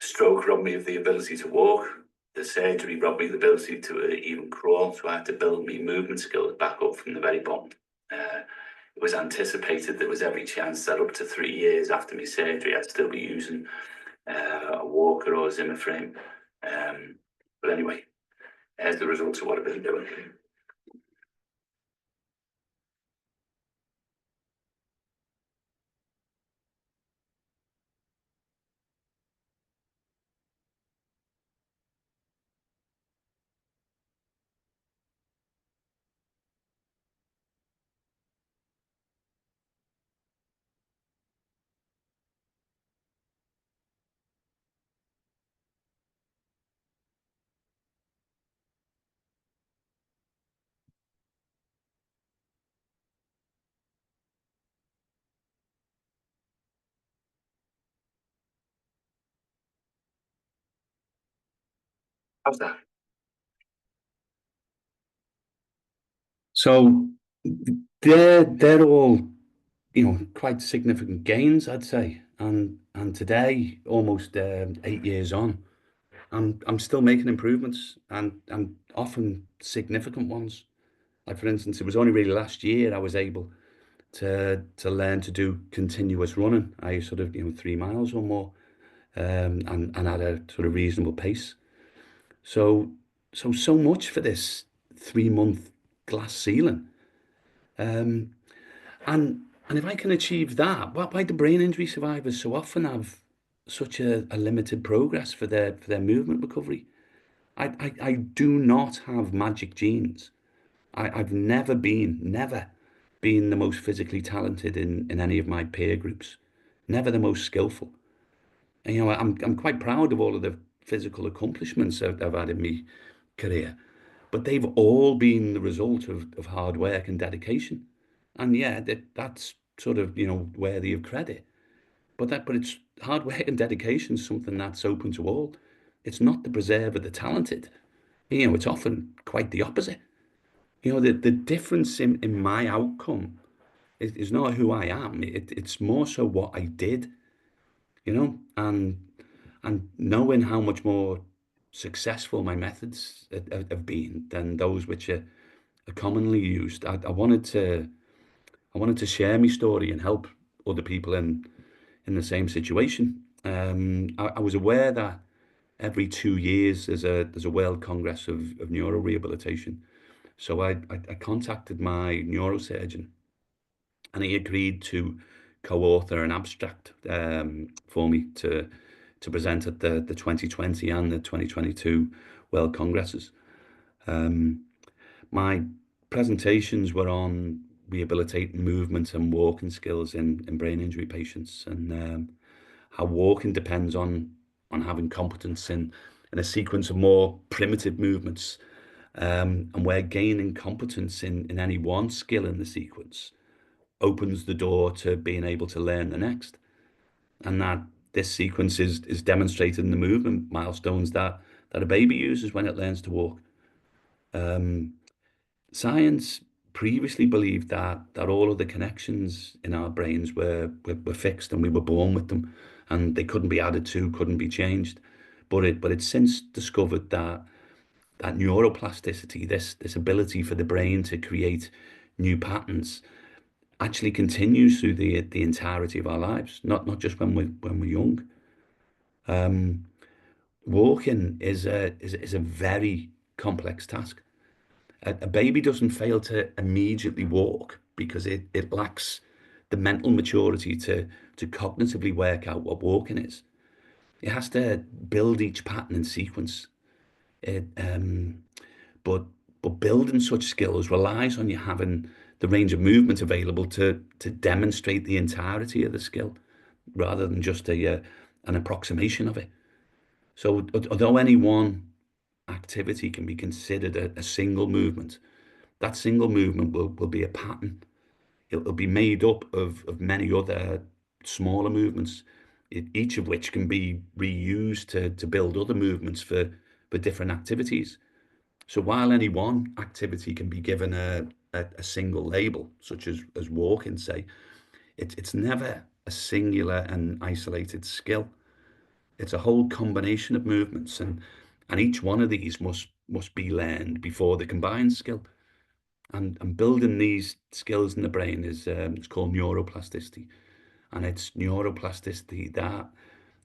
Stroke robbed me of the ability to walk. The surgery robbed me of the ability to even crawl, so I had to build my movement skills back up from the very bottom. It was anticipated there was every chance that up to 3 years after my surgery, I'd still be using a walker or a Zimmer frame. But anyway, here's the results of what I've been doing. How's that? So they're all, quite significant gains, I'd say. And today, almost 8 years on, I'm still making improvements, and often significant ones. Like, for instance, it was only really last year I was able to learn to do continuous running. I sort of, 3 miles or more, and at a sort of reasonable pace. So so much for this 3 month glass ceiling. Um, and if I can achieve that, why do brain injury survivors so often have such a limited progress for their movement recovery? I do not have magic genes. I've never been the most physically talented in any of my peer groups, never the most skillful. And, I'm quite proud of all of the physical accomplishments I've had in my career, but they've all been the result of hard work and dedication. And yeah, that's sort of, worthy of credit. But it's hard work and dedication is something that's open to all. It's not the preserve of the talented. It's often quite the opposite. The difference in my outcome is not who I am. It's more so what I did, and knowing how much more successful my methods have been than those which are commonly used. I wanted to share my story and help other people in the same situation. I was aware that every 2 years there's a World Congress of Neuro Rehabilitation. So I contacted my neurosurgeon, and he agreed to co-author an abstract for me to present at the 2020 and the 2022 World Congresses. My presentations were on rehabilitating movement and walking skills in brain injury patients, and how walking depends on having competence in a sequence of more primitive movements, and where gaining competence in any one skill in the sequence opens the door to being able to learn the next. And that this sequence is demonstrated in the movement milestones that a baby uses when it learns to walk. Science previously believed that all of the connections in our brains were fixed, and we were born with them, and they couldn't be added to, couldn't be changed. But it's since discovered that neuroplasticity, this ability for the brain to create new patterns, actually continues through the entirety of our lives, not just when we're young. Walking is a very complex task. A baby doesn't fail to immediately walk because it lacks the mental maturity to cognitively work out what walking is. It has to build each pattern in sequence. It but building such skills relies on you having the range of movement available to demonstrate the entirety of the skill, rather than just an approximation of it. So although any one activity can be considered a single movement, that single movement will be a pattern. It'll be made up of many other smaller movements, each of which can be reused to build other movements for different activities. So while any one activity can be given a single label, such as walking, say, it's never a singular and isolated skill. It's a whole combination of movements, and each one of these must be learned before the combined skill. And building these skills in the brain is it's called neuroplasticity, and it's neuroplasticity that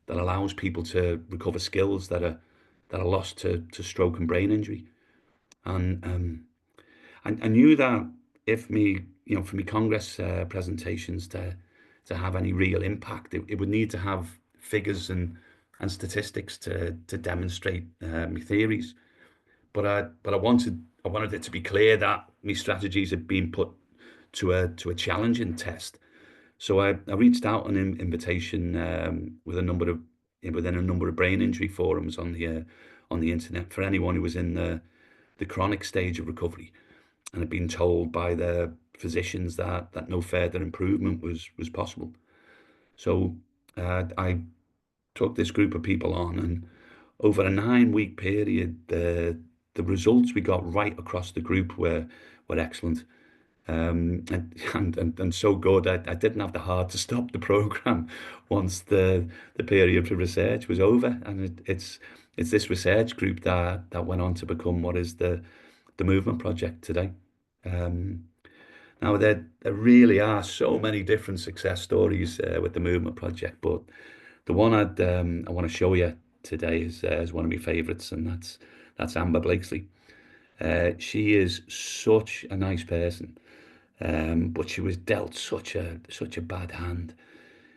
allows people to recover skills that are lost to stroke and brain injury. And I knew that if me, for me Congress presentations to have any real impact, it would need to have figures and statistics to demonstrate my theories. But I wanted it to be clear that my strategies had been put to a challenging test. So I reached out an invitation within a number of brain injury forums on the internet for anyone who was in the chronic stage of recovery and had been told by their physicians that no further improvement was possible. So I took this group of people on, and over a 9-week period, the results we got right across the group were excellent. And so good. I didn't have the heart to stop the program once the period for research was over. And it's this research group that went on to become what is the Movement Project today. Now there really are so many different success stories with the Movement Project, but the one I want to show you today is one of my favourites, and that's Amber Blakesley. She is such a nice person. But she was dealt such a bad hand.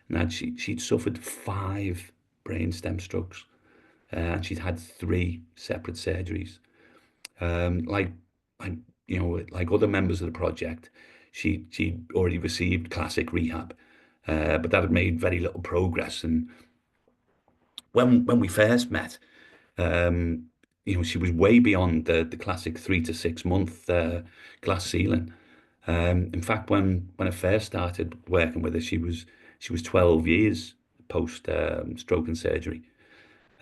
And she'd suffered 5 brainstem strokes, and she'd had 3 separate surgeries. Like like other members of the project, she'd already received classic rehab, but that had made very little progress. And when we first met, um, she was way beyond the classic 3 to 6 month glass ceiling. In fact, when I first started working with her, she was 12 years post stroke and surgery.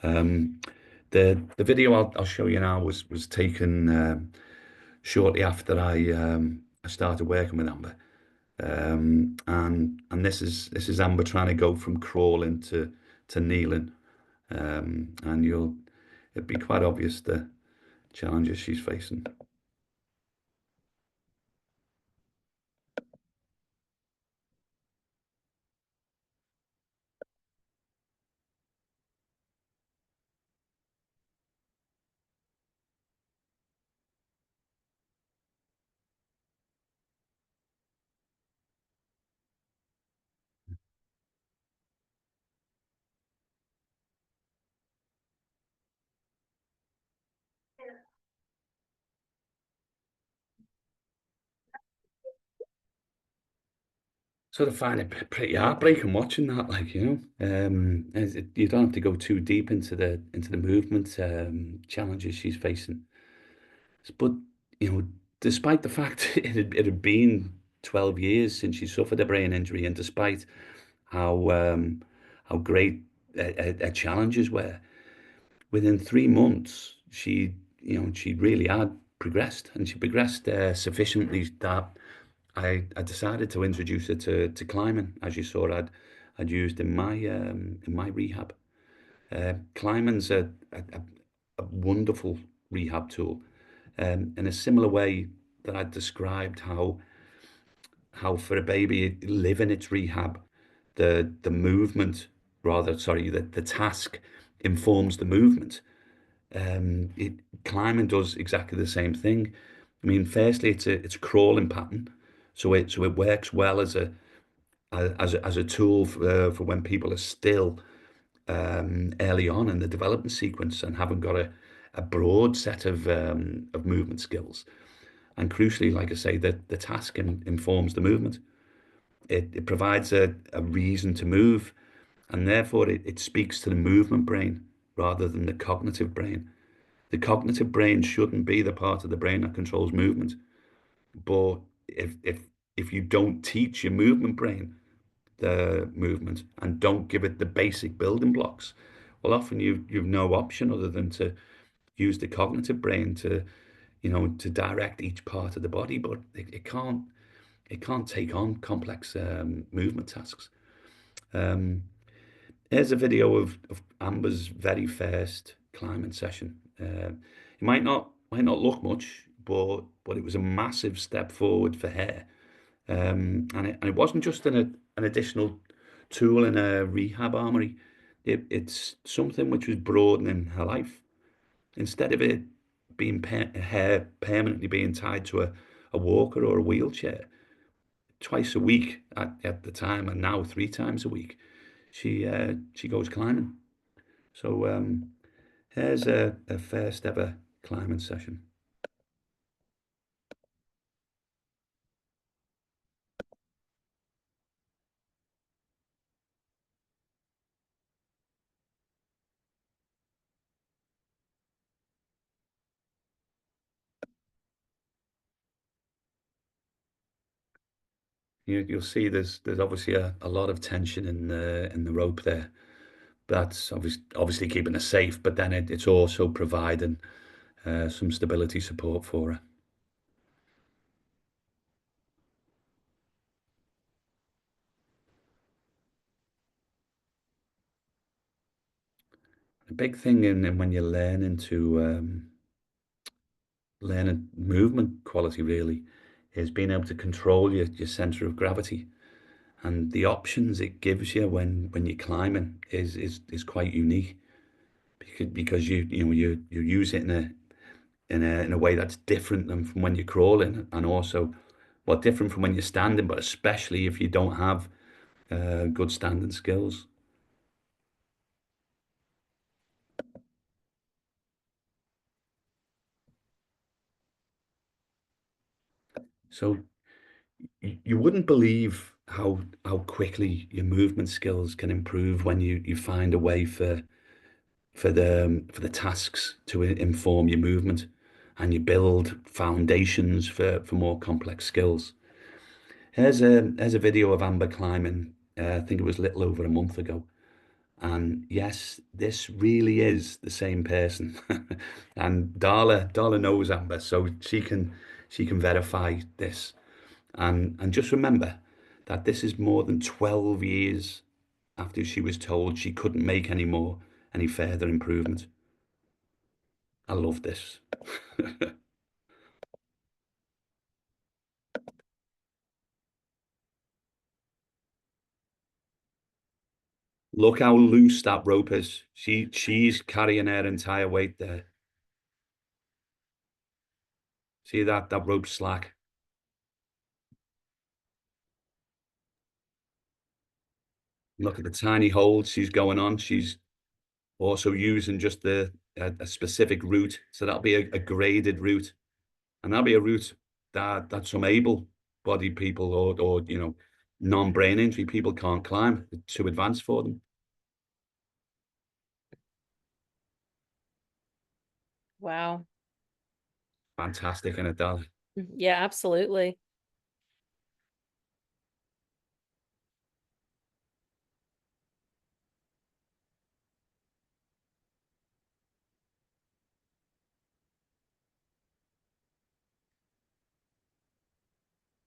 Um, the video I'll show you now was taken shortly after I started working with Amber, and this is Amber trying to go from crawling to kneeling, and it'd be quite obvious the challenges she's facing. Sort of find it pretty heartbreaking watching that, like, you don't have to go too deep into the movement challenges she's facing. But despite the fact it had been 12 years since she suffered a brain injury, and despite how great her challenges were, within 3 months she really had progressed, and she progressed sufficiently that I decided to introduce her to climbing, as you saw I'd used in my rehab. Climbing's a wonderful rehab tool, in a similar way that I described how for a baby living its rehab, the movement, rather, sorry, the task informs the movement. It Climbing does exactly the same thing. I mean, firstly, it's a crawling pattern, so it works well as a tool for when people are still early on in the development sequence and haven't got a broad set of movement skills. And crucially, like I say, the task informs the movement. It provides a reason to move, and therefore it speaks to the movement brain rather than the cognitive brain. The cognitive brain shouldn't be the part of the brain that controls movement. But if you don't teach your movement brain the movement and don't give it the basic building blocks, well, often you've no option other than to use the cognitive brain to direct each part of the body, but it can't take on complex movement tasks. Here's a video of Amber's very first climbing session. It might not look much, but it was a massive step forward for her. And it wasn't just an additional tool in a rehab armory. It's something which was broadening her life. Instead of it being her permanently being tied to a walker or a wheelchair, twice a week at the time, and now 3 times a week, she goes climbing. So here's a first ever climbing session. You'll see there's obviously a lot of tension in the rope there, That's obviously keeping her safe, but then it's also providing some stability support for her. A big thing in when you're learning to learning movement quality really is being able to control your center of gravity, and the options it gives you when you're climbing is quite unique because you know you use it in a way that's different than from when you're crawling, and also well different from when you're standing, but especially if you don't have good standing skills. So you wouldn't believe how quickly your movement skills can improve when you find a way for the tasks to inform your movement, and you build foundations for more complex skills. Here's a video of Amber climbing. I think it was a little over a month ago. And yes, this really is the same person. And Darla knows Amber, so she can verify this. And just remember that this is more than 12 years after she was told she couldn't make any further improvement. I love this. Look how loose that rope is. She's carrying her entire weight there. See that rope's slack. Look at the tiny holds she's going on. She's also using just a specific route. So that'll be a graded route. And that'll be a route that some able-bodied people or non-brain injury people can't climb. It's too advanced for them. Wow. Fantastic, isn't it, Dal? Yeah, absolutely.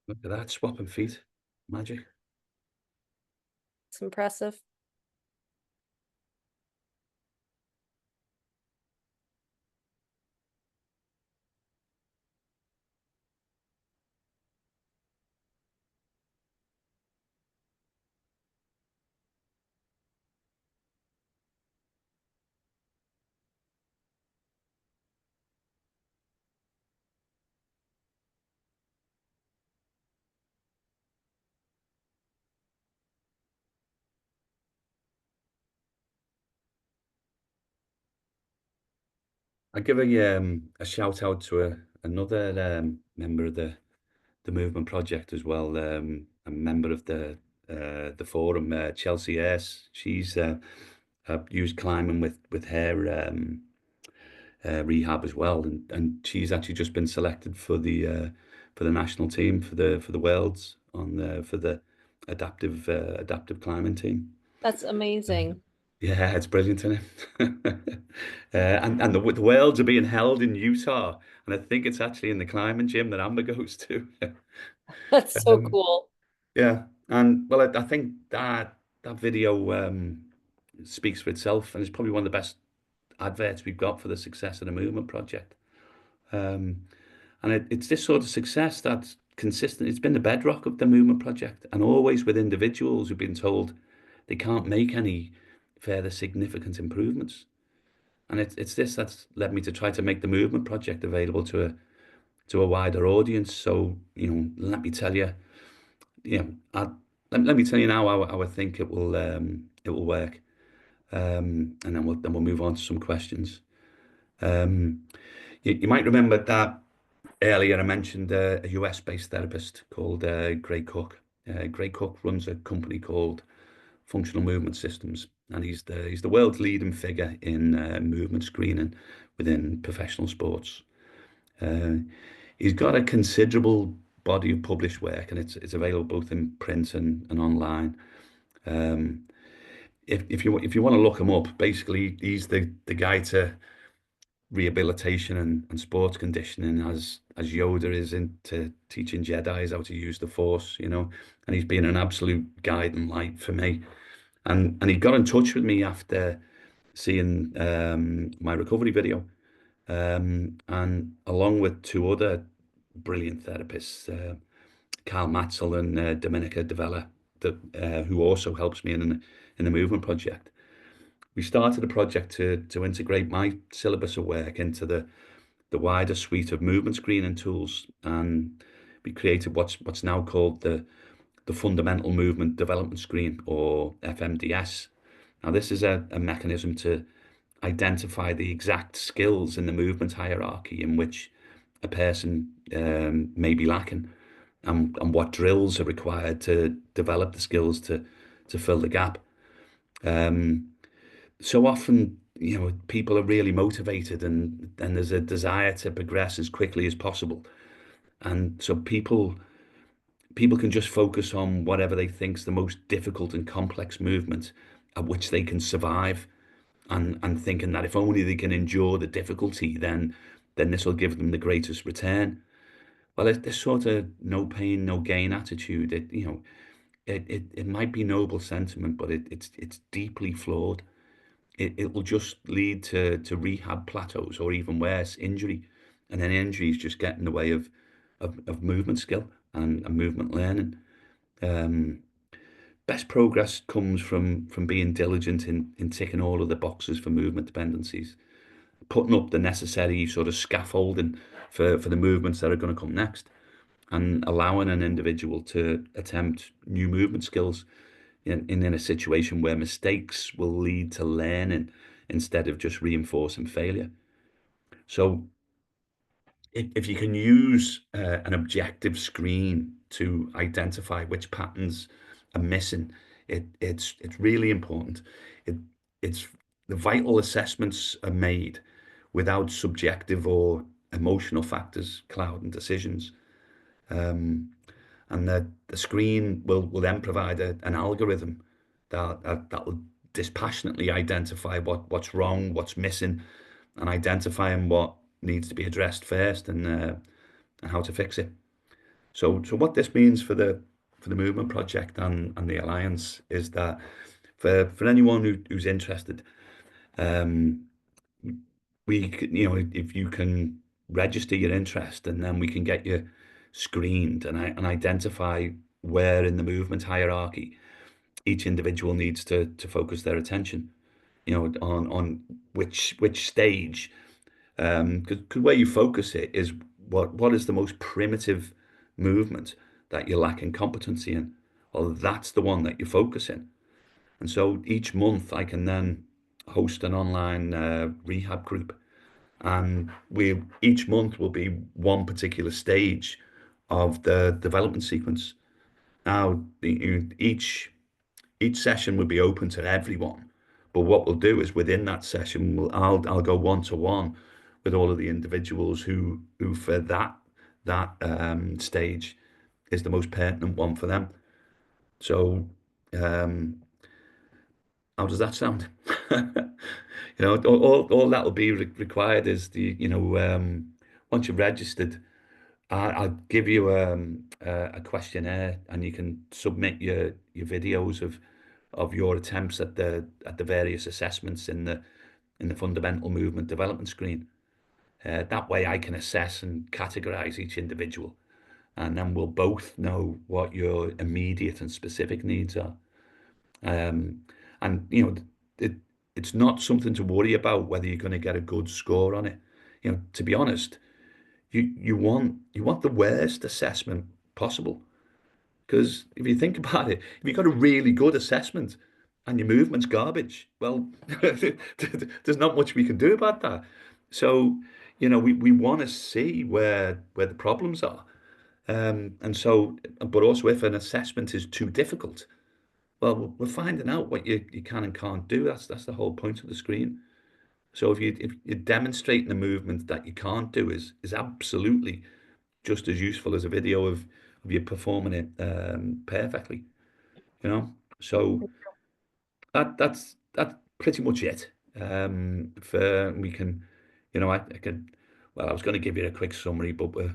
Look at that, swapping feet. Magic. It's impressive. I give a shout out to another member of the movement project as well, a member of the forum, Chelsea Ayres. She's used climbing with her rehab as well, and she's actually just been selected for the national team for the worlds for the adaptive climbing team. That's amazing. Yeah, it's brilliant, isn't it? And the worlds are being held in Utah, and I think it's actually in the climbing gym that Amber goes to. That's so Um, cool. yeah, and well, I think that video speaks for itself, and it's probably one of the best adverts we've got for the success of the movement project. Um, and it's this sort of success that's consistent. It's been the bedrock of the movement project, and always with individuals who've been told they can't make any further significant improvements. And it's this that's led me to try to make the movement project available to a wider audience. So, let me tell you, you know, let me tell you now how I think it will work. And then we'll move on to some questions. Um, you might remember that earlier I mentioned a US-based therapist called Gray Cook. Gray Cook runs a company called Functional Movement Systems, and he's the world's leading figure in movement screening within professional sports. Uh, he's got a considerable body of published work, and it's available both in print and online. Um, if you want to look him up, basically he's the guy to rehabilitation and sports conditioning, as Yoda is into teaching Jedis how to use the Force, you know, and he's been an absolute guide and light for me. And he got in touch with me after seeing my recovery video, and along with two other brilliant therapists, Carl Matzel and Dominica Devella, who also helps me in the movement project. We started a project to integrate my syllabus of work into the wider suite of movement screening tools, and we created what's now called the Fundamental Movement Development Screen, or FMDS. Now, this is a mechanism to identify the exact skills in the movement hierarchy in which a person may be lacking, and what drills are required to develop the skills to fill the gap. So often, you know, people are really motivated, and there's a desire to progress as quickly as possible. And so people can just focus on whatever they think is the most difficult and complex movement at which they can survive, and thinking that if only they can endure the difficulty, then this will give them the greatest return. Well, this sort of no pain, no gain attitude, it might be noble sentiment, but it's deeply flawed. It will just lead to rehab plateaus, or even worse, injury. And then injuries just get in the way of movement skill and movement learning. Best progress comes from being diligent in ticking all of the boxes for movement dependencies, putting up the necessary sort of scaffolding for the movements that are going to come next, and allowing an individual to attempt new movement skills in a situation where mistakes will lead to learning instead of just reinforcing failure. So if you can use an objective screen to identify which patterns are missing, it's really important. It's the vital assessments are made without subjective or emotional factors clouding decisions. And the screen will then provide an algorithm that will dispassionately identify what's wrong, what's missing, and identifying what needs to be addressed first, and how to fix it. So what this means for the movement project and the alliance is that for anyone who's interested, you know, if you can register your interest, and then we can get you screened and identify where in the movement hierarchy each individual needs to focus their attention, you know, on which stage, because where you focus it is what is the most primitive movement that you're lacking competency in. Well, that's the one that you focus in. And so each month I can then host an online rehab group, and each month will be one particular stage of the development sequence. Now, each session will be open to everyone, but what we'll do is within that session, I'll go one to one with all of the individuals who for that stage is the most pertinent one for them. So, how does that sound? You know, all that will be required is once you've registered, I'll give you a questionnaire, and you can submit your videos of your attempts at the various assessments in the fundamental movement development screen. That way I can assess and categorize each individual, and then we'll both know what your immediate and specific needs are. And you know, it's not something to worry about whether you're going to get a good score on it. You know, to be honest, you want the worst assessment possible, because if you think about it, if you've got a really good assessment and your movement's garbage, well, there's not much we can do about that. So, you know, we want to see where the problems are. And so, but also if an assessment is too difficult, well, we're finding out what you can and can't do. That's the whole point of the screen. So if you're demonstrating the movement that you can't do is absolutely just as useful as a video of you performing it perfectly, you know. So that's pretty much it. For we can, I could. Well, I was going to give you a quick summary, but we're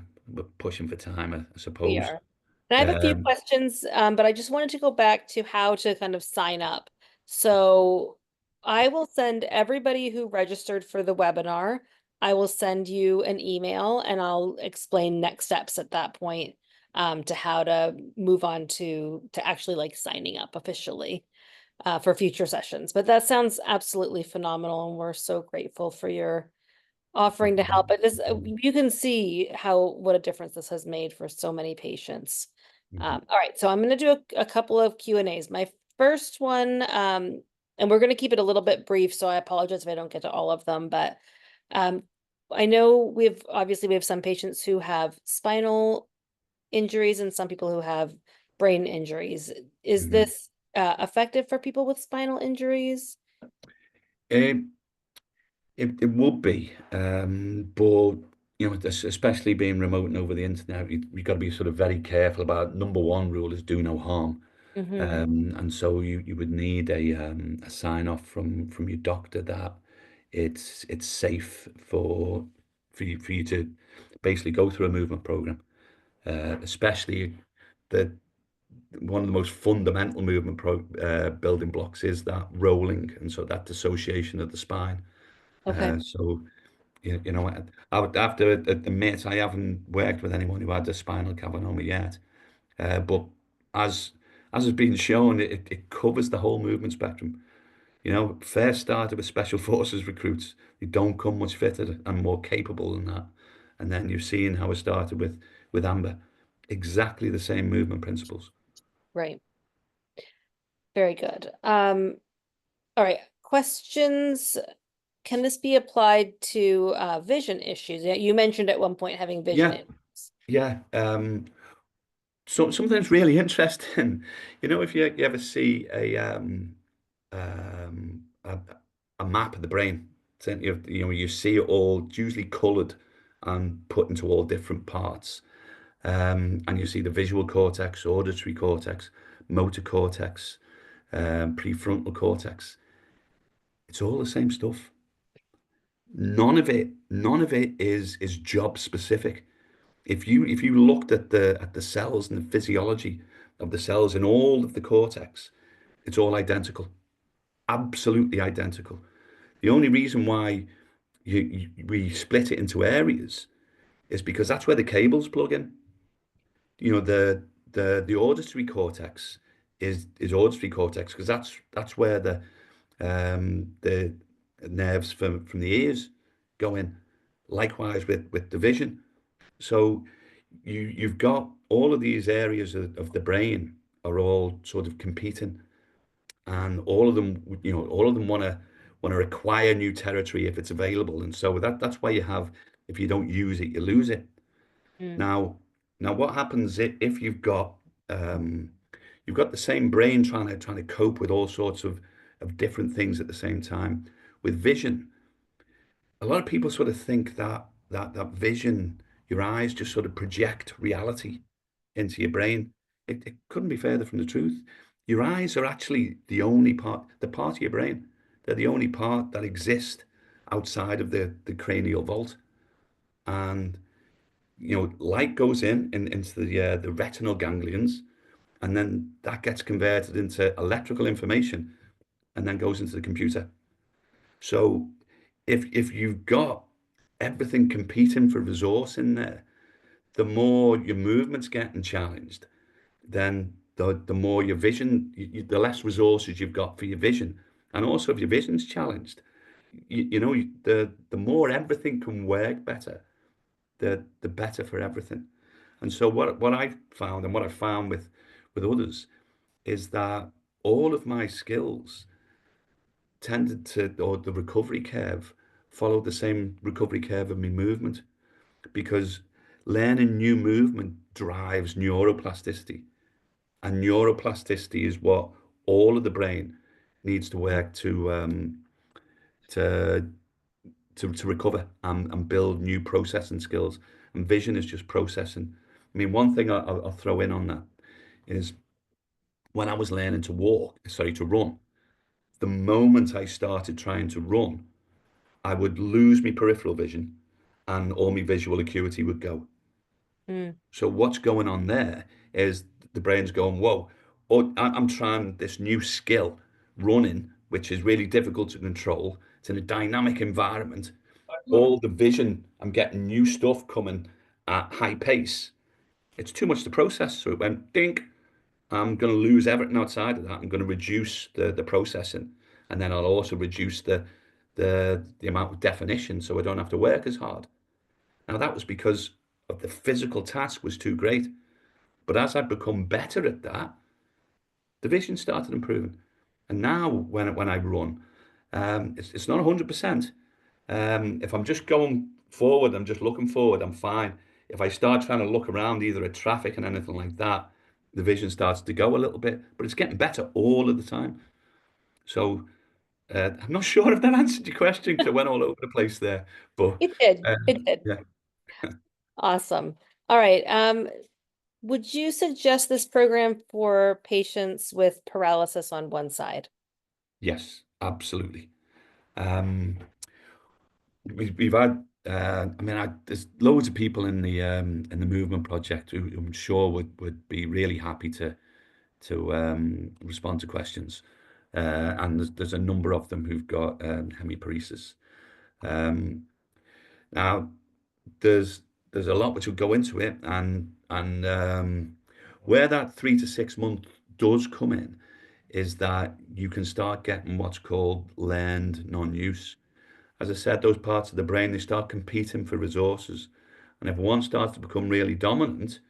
pushing for time, I We suppose. are. And I have a few Um, questions, but I just wanted to go back to how to kind of sign up. So I will send everybody who registered for the webinar, I will send you an email and I'll explain next steps at that point, to how to move on to actually like signing up officially, for future sessions. But that sounds absolutely phenomenal, and we're so grateful for your offering to help. But this, you can see what a difference this has made for so many patients. All right, so I'm going to do a couple of Q&As. My first one, and we're going to keep it a little bit brief, so I apologize if I don't get to all of them, but um, I know we have some patients who have spinal injuries and some people who have brain injuries. Is mhm. this effective for people with spinal injuries? Um, it would be, but especially being remote and over the internet, you've got to be sort of very careful about. Number one rule is do no harm. Mm-hmm. And so you would need a sign off from your doctor that it's safe for you to basically go through a movement program, especially the one of the most fundamental building blocks is that rolling, and so that dissociation of the spine. Okay. So I would have to admit I haven't worked with anyone who had a spinal capilloma yet, but as has been shown, it covers the whole movement spectrum. First started with special forces recruits. They don't come much fitter and more capable than that. And then you're seeing how it started with Amber. Exactly the same movement principles. Right. Very good. All right. Questions. Can this be applied to vision issues? Yeah, you mentioned at one point having vision Yeah, issues. yeah. So something that's really interesting. If you ever see um, a, a map of the brain, you see it all usually coloured and put into all different parts. And you see the visual cortex, auditory cortex, motor cortex, prefrontal cortex. It's all the same stuff. None of it is job specific. If you looked at the cells and the physiology of the cells in all of the cortex, it's all identical, absolutely identical. The only reason why we split it into areas is because that's where the cables plug in. The auditory cortex is auditory cortex because that's where the nerves from the ears go in. Likewise with the vision. So you've got all of these areas of the brain are all sort of competing, and all of them want to acquire new territory if it's available, and so that's why if you don't use it, you lose it. Mm. Now, what happens if um, you've got the same brain trying to cope with all sorts of different things at the same time? With vision, a lot of people sort of think that vision, your eyes just sort of project reality into your brain. It couldn't be further from the truth. Your eyes are actually the part of your brain. They're the only part that exists outside of the cranial vault. And light goes into the retinal ganglions, and then that gets converted into electrical information, and then goes into the computer. So if you've got everything competing for resource in there, the more your movement's getting challenged, then the more your vision, the less resources you've got for your vision, and also if your vision's challenged, the more everything can work better, the better for everything. And so what I found and what I found with others is that all of my skills tended to, or the recovery curve followed the same recovery curve of my movement, because learning new movement drives neuroplasticity. And neuroplasticity is what all of the brain needs to work to to recover and build new processing skills. And vision is just processing. I mean, one thing I'll throw in on that is when I was learning to run, the moment I started trying to run, I would lose my peripheral vision and all my visual acuity would go. Mm. So what's going on there is the brain's going, whoa, oh, I'm trying this new skill, running, which is really difficult to control. It's in a dynamic environment. All the vision, I'm getting new stuff coming at high pace. It's too much to process. So it went dink. I'm going to lose everything outside of that. I'm going to reduce the processing, and then I'll also reduce the amount of definition, so I don't have to work as hard. Now that was because of the physical task was too great. But as I've become better at that, the vision started improving. And now when I run, it's not 100%. If I'm just going forward, I'm just looking forward, I'm fine. If I start trying to look around either at traffic and anything like that, the vision starts to go a little bit, but it's getting better all of the time. So I'm not sure if that answered your question because I went all over the place there. But It did. uh, It did. yeah, Awesome. All right. Would you suggest this program for patients with paralysis on one side? yes, absolutely. Um, we've had, there's loads of people in the movement project who I'm sure would be really happy to respond to questions. And there's a number of them who've got hemiparesis. Um, Now there's a lot which will go into it, and where that 3 to 6 month does come in is that you can start getting what's called learned non-use. As I said, those parts of the brain, they start competing for resources. And if one starts to become really dominant,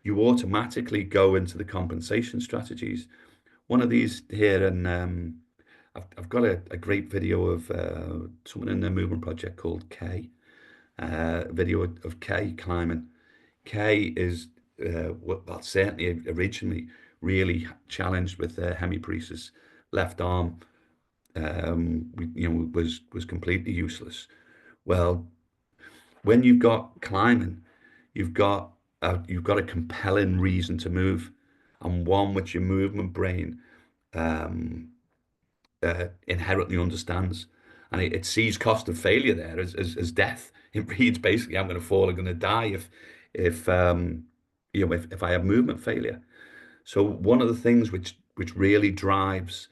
you automatically go into the compensation strategies. One of these here, and I've got a great video of someone in the movement project called Kay, video of Kay climbing. Kay is, well, certainly originally really challenged with hemiparesis. Left arm, was completely useless. Well, when you've got climbing, you've got a compelling reason to move, and one which your movement brain um, inherently understands, and it sees cost of failure there as death. It reads basically, I'm going to fall, I'm going to die if I have movement failure. So one of the things which really drives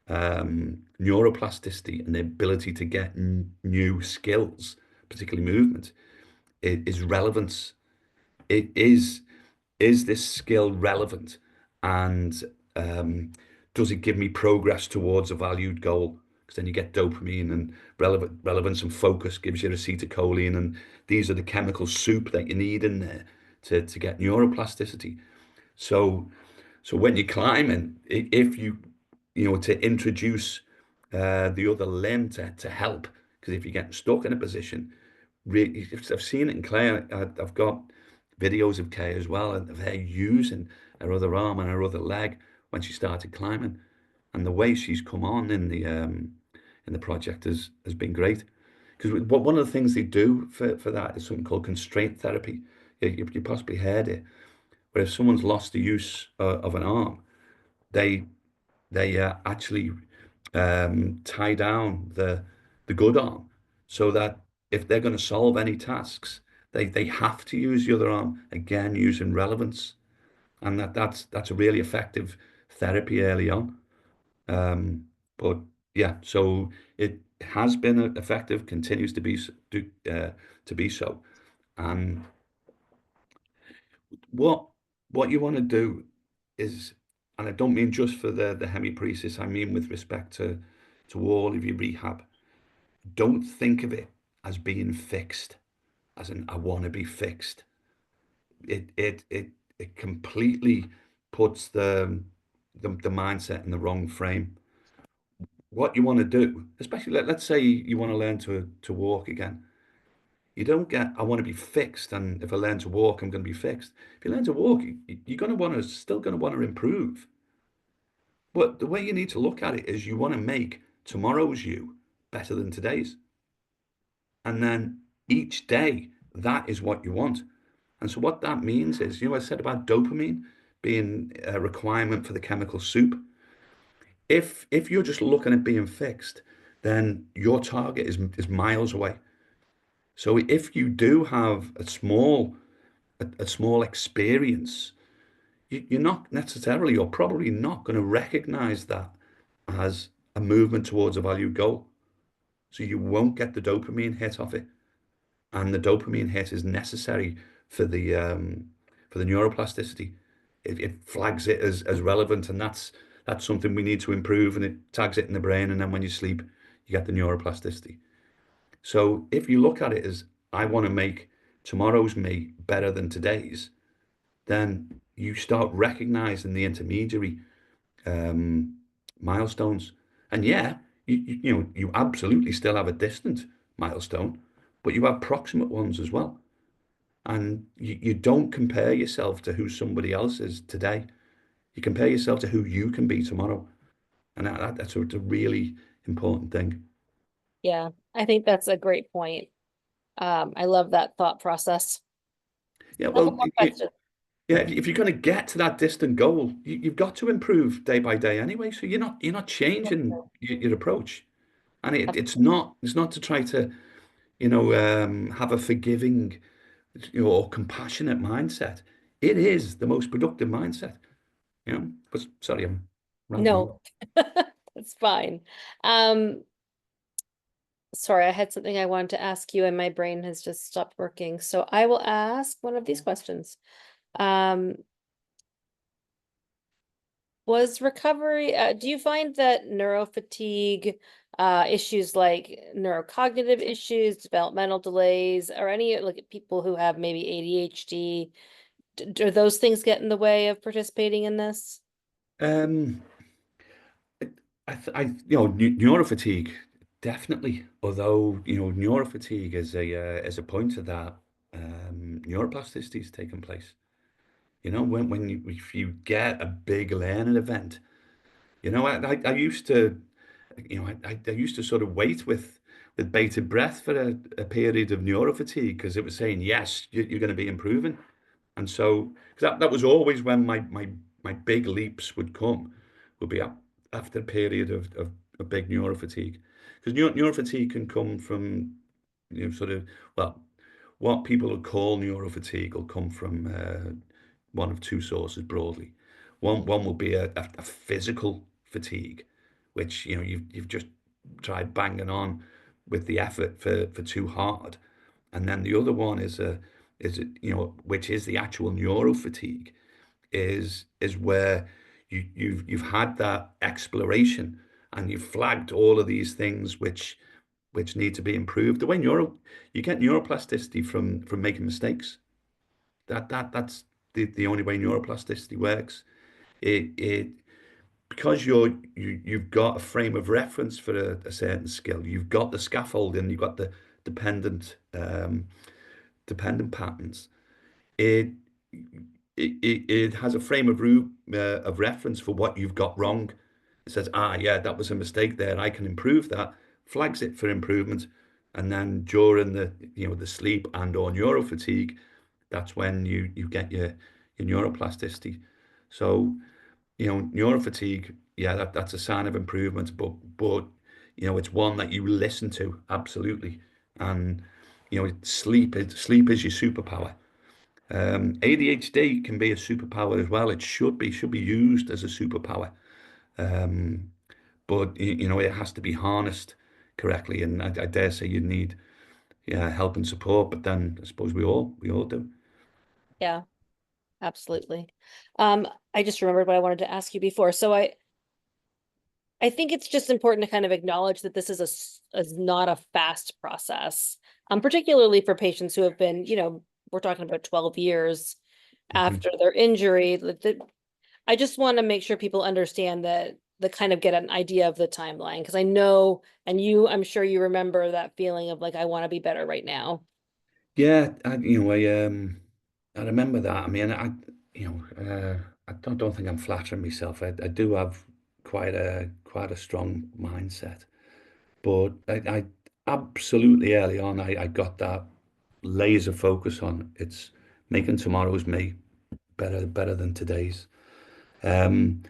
neuroplasticity and the ability to get new skills, particularly movement, is relevance. It is this skill relevant, and does it give me progress towards a valued goal? Because then you get dopamine, and relevance and focus gives you acetylcholine, and these are the chemical soup that you need in there to get neuroplasticity. So when you're climbing, if to introduce the other limb to help, because if you're getting stuck in a position, really, I've seen it in Claire. I've got videos of Kay as well, and of her using her other arm and her other leg when she started climbing, and the way she's come on in the project has been great. Because one of the things they do for that is something called constraint therapy. You possibly heard it, where if someone's lost the use of an arm, they actually tie down the good arm, so that if they're going to solve any tasks, they have to use the other arm, again using relevance, and that's a really effective therapy early on. But yeah, so it has been effective, continues to be so. And what what you want to do is, and I don't mean just for the hemiparesis, I mean with respect to all of your rehab, don't think of it as being fixed, as in I want to be fixed. It completely puts the mindset in the wrong frame. What you want to do, especially let's say you want to learn to walk again. You don't get, I want to be fixed, and if I learn to walk, I'm going to be fixed. If you learn to walk, you're going to still going to want to improve. But the way you need to look at it is you want to make tomorrow's you better than today's. And then each day, that is what you want. And so what that means is, I said about dopamine being a requirement for the chemical soup. if you're just looking at being fixed, then your target is miles away. So if you do have a small experience, you're not necessarily, you're probably not going to recognize that as a movement towards a valued goal. So you won't get the dopamine hit off it, and the dopamine hit is necessary for the neuroplasticity. It flags it as relevant, and that's something we need to improve, and it tags it in the brain, and then when you sleep, you get the neuroplasticity. So if you look at it as I want to make tomorrow's me better than today's, then you start recognizing the intermediary um, milestones. And yeah, you absolutely still have a distant milestone, but you have proximate ones as well. And you don't compare yourself to who somebody else is today. You compare yourself to who you can be tomorrow. And that's a really important thing. Yeah, I think that's a great point. I love that thought process. Yeah, Couple well, more questions. yeah, if you're going to get to that distant goal, you've got to improve day by day anyway. So you're not changing your approach, and it's not to try to have a forgiving or compassionate mindset. It is the most productive mindset. But sorry, I'm rambling on. No, that's fine. Um, Sorry, I had something I wanted to ask you and my brain has just stopped working. So I will ask one of these questions. Um, was recovery, do you find that neurofatigue, issues like neurocognitive issues, developmental delays, or any like people who have maybe ADHD, do those things get in the way of participating in this? Um, neurofatigue definitely. Although neurofatigue is a pointer that neuroplasticity is taking place. If you get a big learning event, I used to, I used to sort of wait with bated breath for a period of neurofatigue because it was saying, yes, you're going to be improving. And so, because that was always when my big leaps would come, would be after a period of big neurofatigue. Because neurofatigue can come from, sort of, well, what people would call neurofatigue will come from one of two sources broadly. One will be a physical fatigue, which you've just tried banging on with the effort for too hard, and then the other one which is the actual neurofatigue, is where you've had that exploration and you've flagged all of these things which need to be improved. The way you get neuroplasticity from making mistakes. That's the only way neuroplasticity works. It because you've got a frame of reference for a certain skill. You've got the scaffolding. You've got the dependent dependent patterns. It it has a frame of reference for what you've got wrong. It says, yeah, that was a mistake there. I can improve that. Flags it for improvement, and then during the sleep and or neurofatigue, that's when you get your neuroplasticity. So neurofatigue, yeah, that's a sign of improvement, but it's one that you listen to absolutely, and sleep is your superpower. ADHD can be a superpower as well. It should be used as a superpower. Um, but it has to be harnessed correctly, and I dare say you need help and support. But then I suppose we all do. Yeah, absolutely. I just remembered what I wanted to ask you before. So I think it's just important to kind of acknowledge that this is not a fast process, particularly for patients who have been, we're talking about 12 years Mhm. after their injury. I just want to make sure people understand that the kind of get an idea of the timeline, because I know, and I'm sure you remember that feeling of like, I want to be better right now. Yeah, I remember that. I mean, I don't think I'm flattering myself. I do have quite a strong mindset, but I absolutely early on I got that laser focus on it's making tomorrow's me better than today's. Um,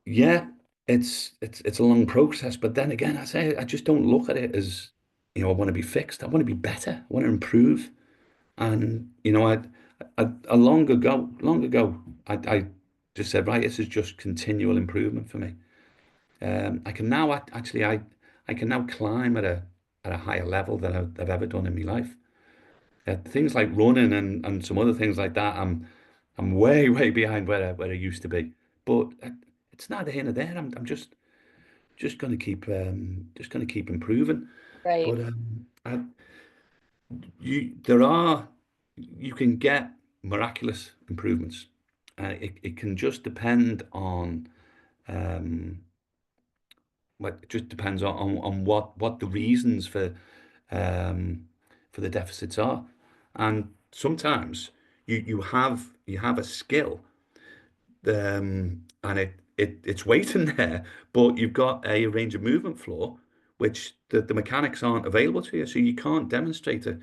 yeah, it's a long process. But then again, I just don't look at it as, I want to be fixed. I want to be better. I want to improve. And long ago, I just said, right, this is just continual improvement for me. I can now actually I can now climb at a higher level than I've ever done in my life. Things like running and some other things like that, I'm way behind where I used to be. But it's neither here nor there. I'm just going to keep improving. Right. But there are, you can get miraculous improvements. It can just depend on it just depends on what the reasons um, for the deficits are. And sometimes you have a skill, and it's waiting there, but you've got a range of movement flaw, which the mechanics aren't available to you, so you can't demonstrate a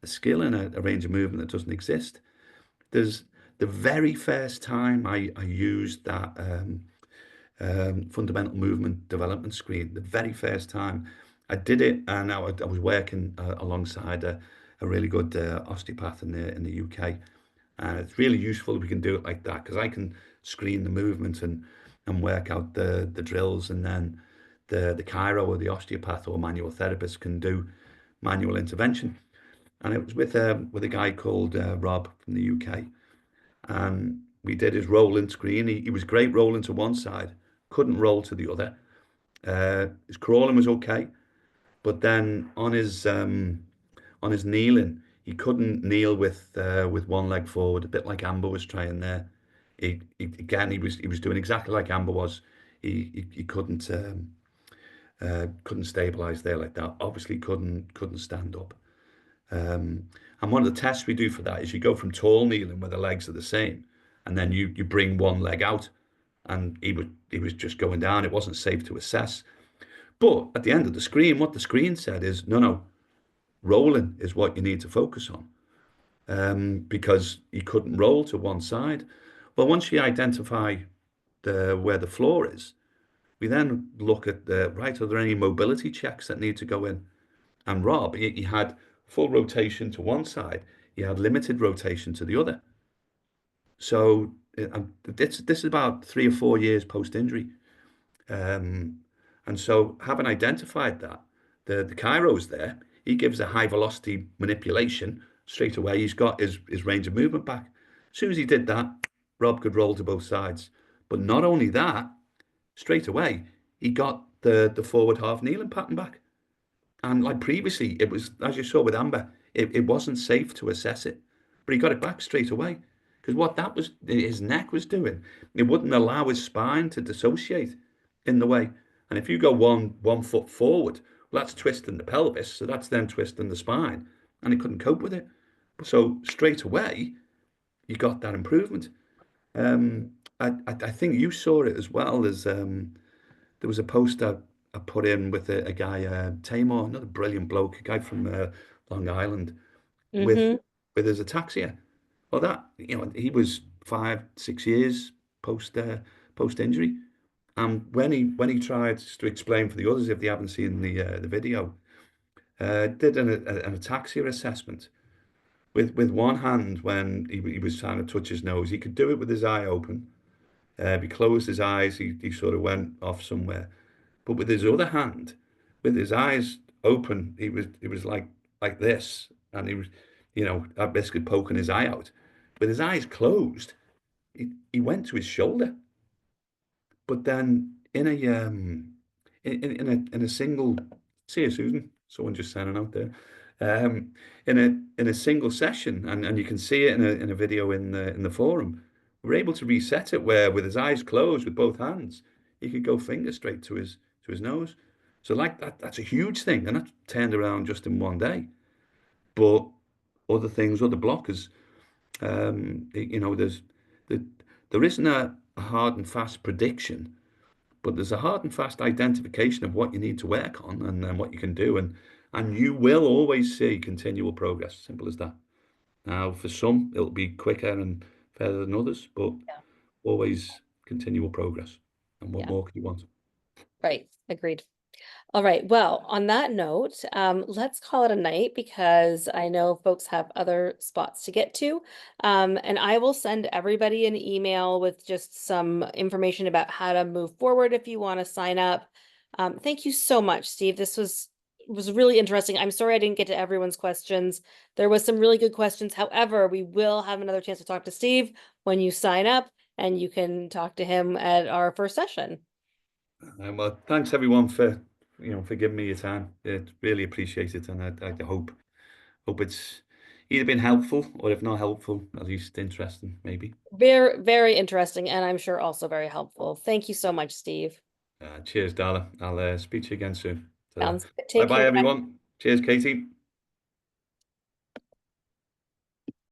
skill in a range of movement that doesn't exist. There's the very first time I used that fundamental movement development screen. The very first time I did it, and I was working alongside a really good osteopath in the UK, and it's really useful if we can do it like that, because I can screen the movement and work out the drills, and then the chiro or the osteopath or manual therapist can do manual intervention. And it was with a guy called Rob from the UK, and we did his rolling screen. He was great rolling to one side, couldn't roll to the other. His crawling was okay, but then on his kneeling, he couldn't kneel with one leg forward, a bit like Amber was trying there. He was doing exactly like Amber was. He couldn't stabilize there like that. Obviously, couldn't stand up. And one of the tests we do for that is you go from tall kneeling where the legs are the same, and then you bring one leg out, and he was just going down. It wasn't safe to assess. But at the end of the screen, what the screen said is, no, rolling is what you need to focus on, because he couldn't roll to one side. Well, once you identify where the floor is, we then look at right, are there any mobility checks that need to go in? And Rob, he had full rotation to one side, he had limited rotation to the other. So this is about 3 or 4 years post injury. And so having identified that, the chiro's there, he gives a high velocity manipulation straight away. He's got his range of movement back. As soon as he did that, Rob could roll to both sides. But not only that, straight away, he got the forward half kneeling pattern back. And like previously, it was, as you saw with Amber, it wasn't safe to assess it, but he got it back straight away. Because what that was, his neck was doing, it wouldn't allow his spine to dissociate in the way. And if you go one foot forward, well, that's twisting the pelvis, so that's then twisting the spine, and he couldn't cope with it. So straight away, you got that improvement. I think you saw it as well as there was a post I put in with a guy, Tamar, another brilliant bloke, a guy from Long Island, with Mm-hmm. with his ataxia. Well, that he was 5, 6 years post injury, and when he tried to explain for the others, if they haven't seen the video, did an ataxia assessment with one hand when he was trying to touch his nose. He could do it with his eye open. If he closed his eyes, he sort of went off somewhere. But with his other hand, with his eyes open, he was like this, and he was, basically poking his eye out. With his eyes closed, he went to his shoulder. But then in a single, see you, Susan. Someone just signing out there. In a single session, and you can see it in a video in the forum. We're able to reset it where, with his eyes closed, with both hands, he could go finger straight to his nose. So like that's a huge thing, and that turned around just in one day. But other things, other blockers, there's the, there isn't a hard and fast prediction, but there's a hard and fast identification of what you need to work on, and what you can do, and you will always see continual progress. Simple as that. Now, for some, it'll be quicker and further than others, but Yeah. always continual progress. And what Yeah. more can you want? Right, agreed. All right, well, on that note, let's call it a night because I know folks have other spots to get to. And I will send everybody an email with just some information about how to move forward if you want to sign up. Thank you so much, Steve. This was really interesting. I'm sorry I didn't get to everyone's questions. There was some really good questions. However, we will have another chance to talk to Steve when you sign up, and you can talk to him at our first session. Well, thanks everyone for for giving me your time. It's really appreciated, and I hope it's either been helpful, or if not helpful, at least interesting, maybe. Very, very interesting, and I'm sure also very helpful. Thank you so much, Steve. Cheers, Darla. I'll speak to you again soon. Sounds good. Bye Take bye, care. Bye. everyone. Cheers, Katie.